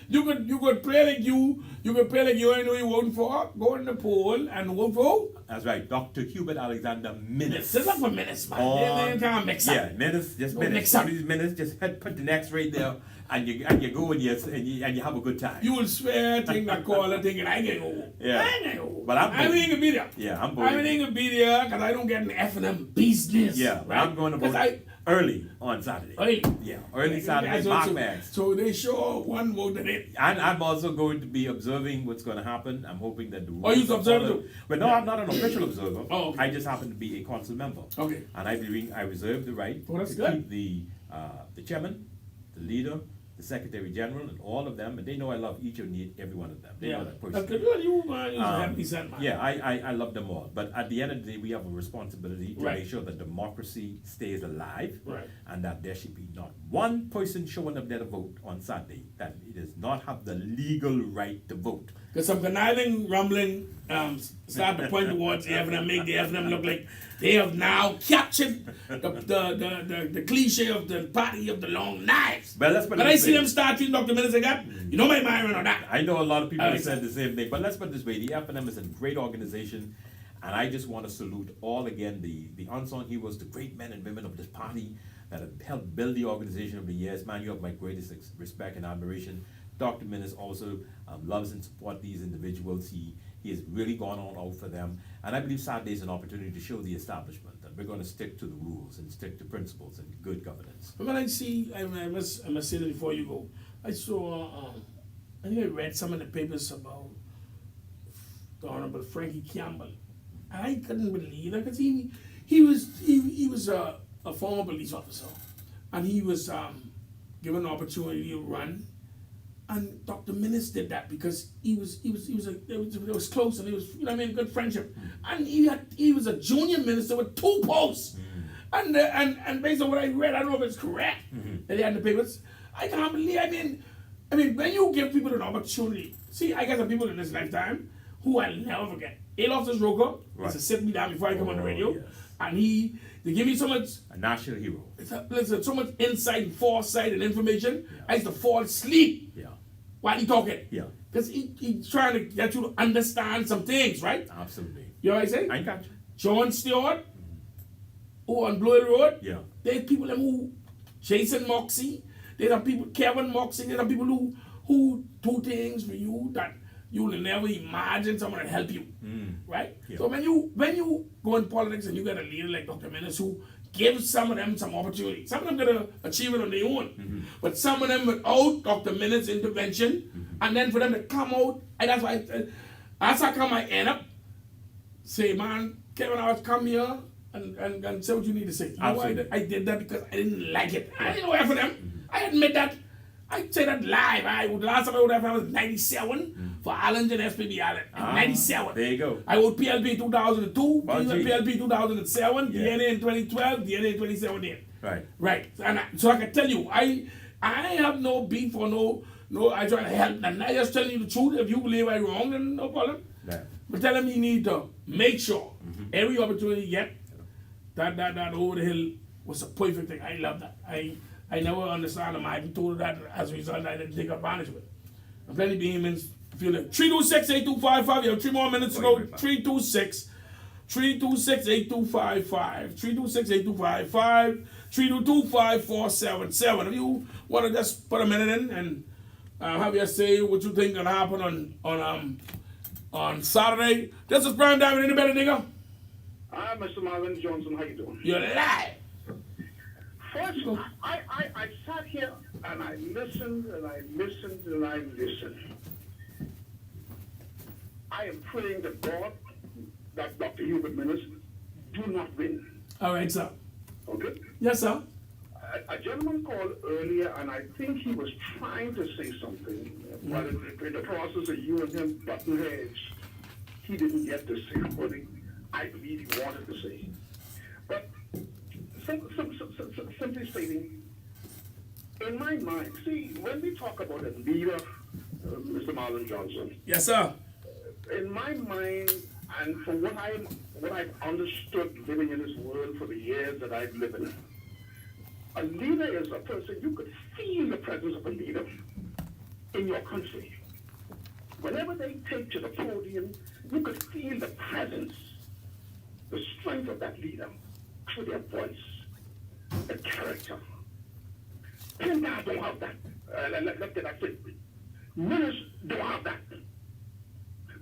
[SPEAKER 1] you could play like you ain't know you voting for. Go in the poll and vote for who?
[SPEAKER 2] That's right, Dr. Hubert Alexander Menace.
[SPEAKER 1] This is not for minutes, man. They can't mix up.
[SPEAKER 2] Yeah, Menace, just
[SPEAKER 1] Don't
[SPEAKER 2] Menace.
[SPEAKER 1] mix up.
[SPEAKER 2] These Menace, just put the next right there, and you go and you have a good time.
[SPEAKER 1] You will swear, think that call and think, I ain't gonna go.
[SPEAKER 2] Yeah.
[SPEAKER 1] I ain't gonna go.
[SPEAKER 2] But I'm
[SPEAKER 1] I ain't gonna be there.
[SPEAKER 2] Yeah, I'm
[SPEAKER 1] I
[SPEAKER 2] voting.
[SPEAKER 1] ain't gonna be there because I don't get an F&M business.
[SPEAKER 2] Yeah, but
[SPEAKER 1] right?
[SPEAKER 2] I'm going to vote early on Saturday.
[SPEAKER 1] Early.
[SPEAKER 2] Yeah, early Saturday, mark bags.
[SPEAKER 1] So they show one vote in it.
[SPEAKER 2] And I'm also going to be observing what's going to happen. I'm hoping that the rules.
[SPEAKER 1] Oh, you
[SPEAKER 2] are
[SPEAKER 1] observe
[SPEAKER 2] followed.
[SPEAKER 1] too?
[SPEAKER 2] But no, I'm not an official observer.
[SPEAKER 1] Oh, okay.
[SPEAKER 2] I just happen to be a council member.
[SPEAKER 1] Okay.
[SPEAKER 2] And I reserve the right
[SPEAKER 1] Oh, that's
[SPEAKER 2] to
[SPEAKER 1] good.
[SPEAKER 2] keep the chairman, the leader, the secretary general, and all of them. And they know I love each and every one of them. They know that
[SPEAKER 1] That's
[SPEAKER 2] personally.
[SPEAKER 1] good. You happy son, man.
[SPEAKER 2] Yeah, I love them all. But at the end of the day, we have a responsibility to
[SPEAKER 1] Right.
[SPEAKER 2] make sure that democracy stays alive.
[SPEAKER 1] Right.
[SPEAKER 2] And that there should be not one person showing up there to vote on Saturday that does not have the legal right to vote.
[SPEAKER 1] Because some conniving, rumbling start to point towards the FNM, make the FNM look like they have now captured the cliche of the party of the long knives.
[SPEAKER 2] But let's put it
[SPEAKER 1] When I
[SPEAKER 2] this
[SPEAKER 1] see
[SPEAKER 2] way.
[SPEAKER 1] them start treating Dr. Minister again, you know my mind on that.
[SPEAKER 2] I know a lot of people have
[SPEAKER 1] Alex.
[SPEAKER 2] said the same thing, but let's put it this way: the FNM is a great organization, and I just want to salute all again the unsung heroes, the great men and women of this party that have helped build the organization over the years. Man, you have my greatest respect and admiration. Dr. Menace also loves and supports these individuals. He has really gone on out for them, and I believe Saturday is an opportunity to show the establishment that we're going to stick to the rules and stick to principles and good governance.
[SPEAKER 1] But when I see, I must say that before you go, I saw, I think I read some in the papers about the Honorable Frankie Campbell. And I couldn't believe it because he was a former police officer, and he was given an opportunity to run And Dr. Minnis did that because it was close and it was, you know what I mean, good friendship. And he was a junior minister with 2 posts. And based on what I read, I don't know if it's correct that they had in the papers. I can't believe, I mean, when you give people an opportunity, see, I got some people in this lifetime who I'll never forget. Eloftus Roker used to sit me down before I come on the radio,
[SPEAKER 2] yes.
[SPEAKER 1] and they give me so much,
[SPEAKER 2] A national hero.
[SPEAKER 1] listen, so much insight and foresight and information. I used to fall asleep
[SPEAKER 2] Yeah.
[SPEAKER 1] while he talking.
[SPEAKER 2] Yeah.
[SPEAKER 1] Because he's trying to get you to understand some things, right?
[SPEAKER 2] Absolutely.
[SPEAKER 1] You know what I say?
[SPEAKER 2] I got you.
[SPEAKER 1] John Stewart, who on Blue Hill Road,
[SPEAKER 2] Yeah.
[SPEAKER 1] there's people who, Jason Moxie, there's some people, Kevin Moxie, there's some people who do things for you that you will never imagine someone to help you, right?
[SPEAKER 2] Yeah.
[SPEAKER 1] So when you go in politics and you get a leader like Dr. Minnis who gives some of them some opportunity, some of them gonna achieve it on their own, but some of them without Dr. Minnis' intervention, and then for them to come out, and that's why as I come, I end up say, man, Kevin, I was come here and say what you need to say. You know why I did that? Because I didn't like it. I didn't know for them. I admit that. I say that live. The last time I would have was 97 for Allen and SPB Allen. 97.
[SPEAKER 2] There you go.
[SPEAKER 1] I wrote PLP 2002,
[SPEAKER 2] Well, gee.
[SPEAKER 1] PLP 2007,
[SPEAKER 2] Yeah.
[SPEAKER 1] DNA in 2012, DNA in 2017.
[SPEAKER 2] Right.
[SPEAKER 1] Right. And so I can tell you, I have no beef or no, I try to help. And I just telling you the truth. If you believe I'm wrong, then no problem.
[SPEAKER 2] Yeah.
[SPEAKER 1] But tell him he need to make sure every opportunity he get, that over the hill was a perfect thing. I love that. I never understand him. I told her that as a result I didn't take advantage of it. And plenty of Bohemians feel it. 326-8255. You have 3 more minutes to go. 326-8255. 326-8255. 322-5477. If you want to just put a minute in and have you say what you think gonna happen on Saturday. This is Primetime. Any better, nigga?
[SPEAKER 4] Hi, Mr. Marvin Johnson. How you doing?
[SPEAKER 1] You're live.
[SPEAKER 4] First, I sat here and I listened and I listened and I listened. I am praying to God that Dr. Hubert Minnis do not win.
[SPEAKER 1] All right, sir.
[SPEAKER 4] Okay?
[SPEAKER 1] Yes, sir.
[SPEAKER 4] A gentleman called earlier, and I think he was trying to say something, but in the process of you and him butting heads, he didn't get to say what I believe he wanted to say. But simply stating, in my mind, see, when we talk about a leader, Mr. Marlon Johnson,
[SPEAKER 1] Yes, sir.
[SPEAKER 4] in my mind, and from what I've understood living in this world for the years that I've lived in, a leader is a person, you could feel the presence of a leader in your country. Whenever they take to the podium, you could feel the presence, the strength of that leader through their voice, the character. Pindar don't have that. Let's get that straight. Minnis don't have that.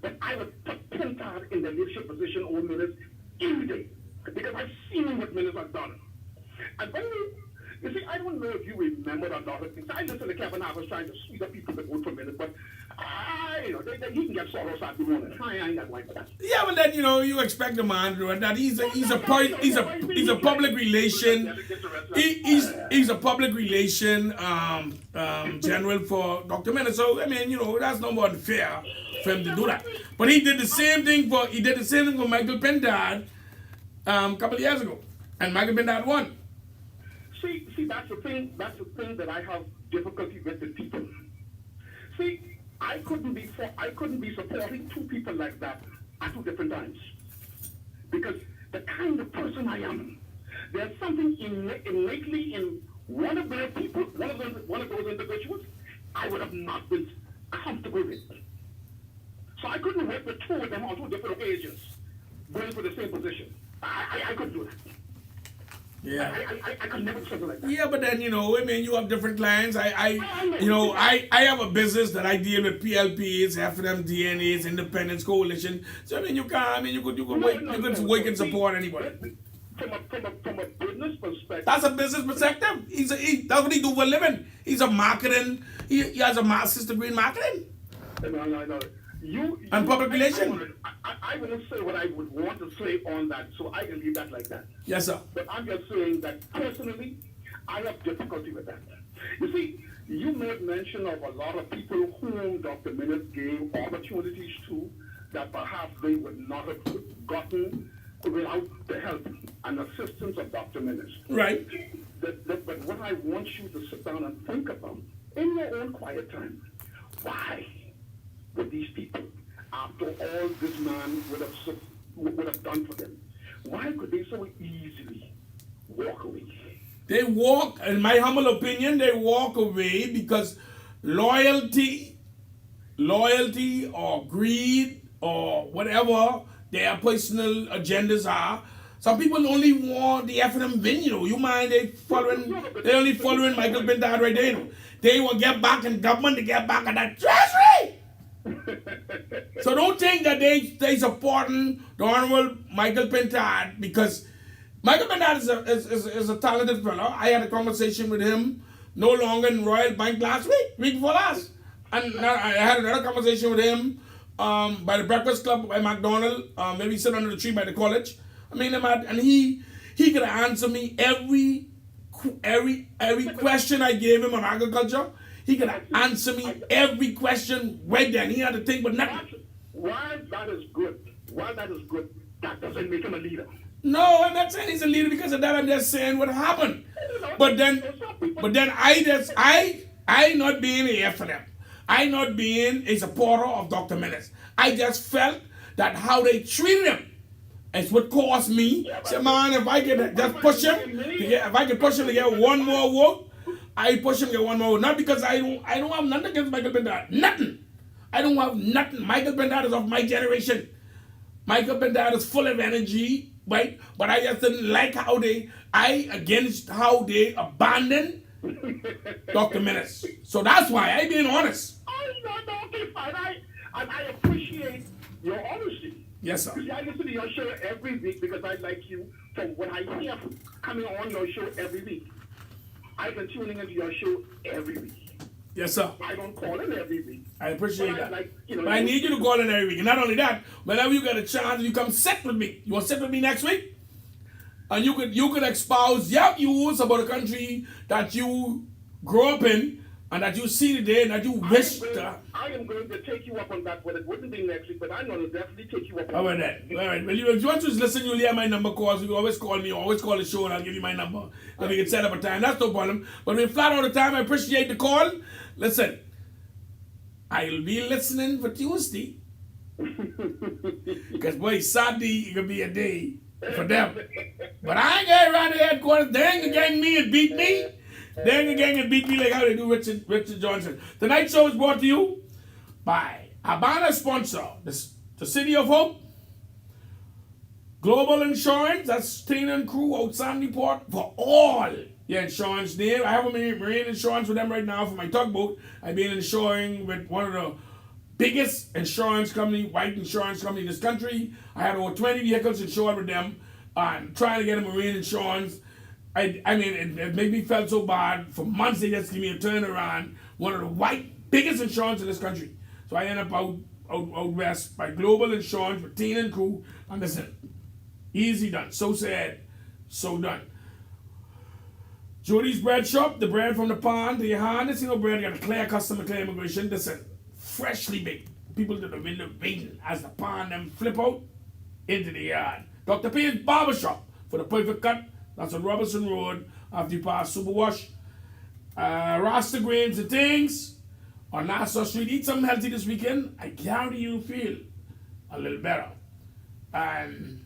[SPEAKER 4] But I would put Pindar in the leadership position over Minnis every day because I've seen what Minnis has done. And when you see, I don't know if you remember a lot of things. I listened to Kevin Harris trying to sweet up people that vote for Minnis, but he can get sorrow Saturday morning. I ain't got time for that.
[SPEAKER 1] Yeah, but then you expect the man to do it. That he's a public relation. He's a public relation general for Dr. Minnis. So I mean, that's no more than fair for him to do that. But he did the same thing for Michael Pindar a couple of years ago, and Michael Pindar won.
[SPEAKER 4] See, that's the thing that I have difficulty with people. See, I couldn't be supporting 2 people like that at 2 different times. Because the kind of person I am, there's something innately in one of those people, one of those individuals, I would have not been comfortable with. So I couldn't work with 2 of them on 2 different occasions, going for the same position. I couldn't do that.
[SPEAKER 1] Yeah.
[SPEAKER 4] I could never something like that.
[SPEAKER 1] Yeah, but then you have different clients. I have a business that I deal with PLPs, FNM, DNAs, Independence Coalition. So you could work and support anybody.
[SPEAKER 4] From a business perspective.
[SPEAKER 1] That's a business perspective. That's what he do for a living. He's a marketing. He has a master's degree in marketing.
[SPEAKER 4] No.
[SPEAKER 1] And public relations.
[SPEAKER 4] I won't say what I would want to say on that, so I can leave that like that.
[SPEAKER 1] Yes, sir.
[SPEAKER 4] But I'm just saying that personally, I have difficulty with that. You see, You made mention of a lot of people whom Dr. Minnis gave opportunities to that perhaps they would not have gotten without the help and assistance of Dr. Minnis.
[SPEAKER 1] Right.
[SPEAKER 4] But what I want you to sit down and think about in your own quiet time, why would these people, after all this man would have done for them, why could they so easily walk away?
[SPEAKER 1] They walk, in my humble opinion, they walk away because loyalty or greed or whatever their personal agendas are. Some people only want the F&M win, you know. You mind they only following Michael Bindad right there, you know. They will get back in government to get back at that treasury. So don't think that they supporting the Honorable Michael Pintard because Michael Pintard is a talented fellow. I had a conversation with him no longer in Royal Bank week before last. And I had another conversation with him by the Breakfast Club by McDonald, maybe sit under the tree by the college. I mean, and he could answer me every question I gave him on agriculture. He could answer me every question right then. He had to think but nothing.
[SPEAKER 4] Why that is good, that doesn't make him a leader.
[SPEAKER 1] No, I'm not saying he's a leader because of that. I'm just saying what happened. But then I not being a F&M, I not being a supporter of Dr. Minnis. I just felt that how they treated him is what caused me. Say, man, if I could just push him to get one more vote, I push him to get one more vote. Not because I don't have nothing against Michael Bindad. Nothing. I don't have nothing. Michael Bindad is of my generation. Michael Bindad is full of energy, right? But I just didn't like how they abandoned Dr. Minnis. So that's why I being honest.
[SPEAKER 4] Okay, fine. I appreciate your honesty.
[SPEAKER 1] Yes, sir.
[SPEAKER 4] See, I listen to your show every week because I like you from what I hear coming on your show every week. I've been tuning into your show every week.
[SPEAKER 1] Yes, sir.
[SPEAKER 4] I don't call in every week.
[SPEAKER 1] I appreciate that.
[SPEAKER 4] But
[SPEAKER 1] I need you to call in every week. And not only that, whenever you get a chance, you come sit with me. You want to sit with me next week? And you could espouse your views about the country that you grew up in and that you see today and that you wish to.
[SPEAKER 4] I am going to take you up on that, but it wouldn't be next week, but I'm going to definitely take you up on
[SPEAKER 1] All right, then. All right. Well, if you want to listen, you'll hear my number calls. You can always call me, always call the show, and I'll give you my number. And we can set up a time. That's no problem. But we're flat all the time. I appreciate the call. Listen, I'll be listening for Tuesday. Because, boy, Saturday it could be a day for them. But I ain't going around the headquarters. They ain't gonna gang me and beat me. They ain't gonna gang and beat me like how they do Richard Johnson. Tonight's show is brought to you by our banner sponsor, the City of Hope, Global Insurance, that's Tina and crew outside Newport for all your insurance there. I have a marine insurance with them right now for my tugboat. I've been insuring with one of the biggest insurance company, white insurance company in this country. I had over 20 vehicles insured with them. I'm trying to get a marine insurance. I mean, it made me feel so bad. For months, they just give me a turnaround. One of the biggest insurance in this country. So I end up out west by Global Insurance with Tina and crew. And listen, easy done. So sad, so done. Jody's Bread Shop, the bread from the pond to your hand. This bread got a clear customer, clear immigration. Listen, freshly baked. People to the window waiting as the pond them flip out into the yard. Dr. P's Barbershop for the perfect cut. That's on Robertson Road after you pass Superwash. Rasta Grains and Things on Nassau Street. Eat something healthy this weekend. I guarantee you feel a little better. And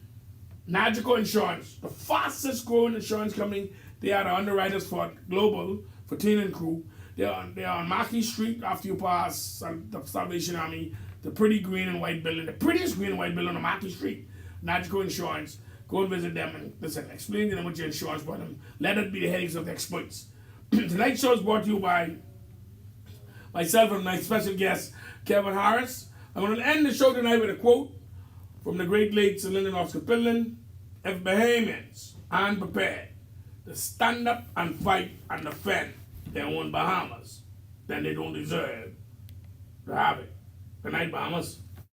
[SPEAKER 1] Magical Insurance, the fastest growing insurance company. They are the underwriters for Global, for Tina and crew. They're on Marquis Street after you pass the Salvation Army, the pretty green and white building, the prettiest green and white building on Marquis Street. Magical Insurance. Go and visit them and listen, explain to them what your insurance for them. Let it be the headaches of the experts. Tonight's show is brought to you by myself and my special guest, Kevin Harris. I'm going to end the show tonight with a quote from the great late Sir Lyndon Oscar Pillen. If Bahamians aren't prepared to stand up and fight and defend their own Bahamas, then they don't deserve to have it. Good night, Bahamas.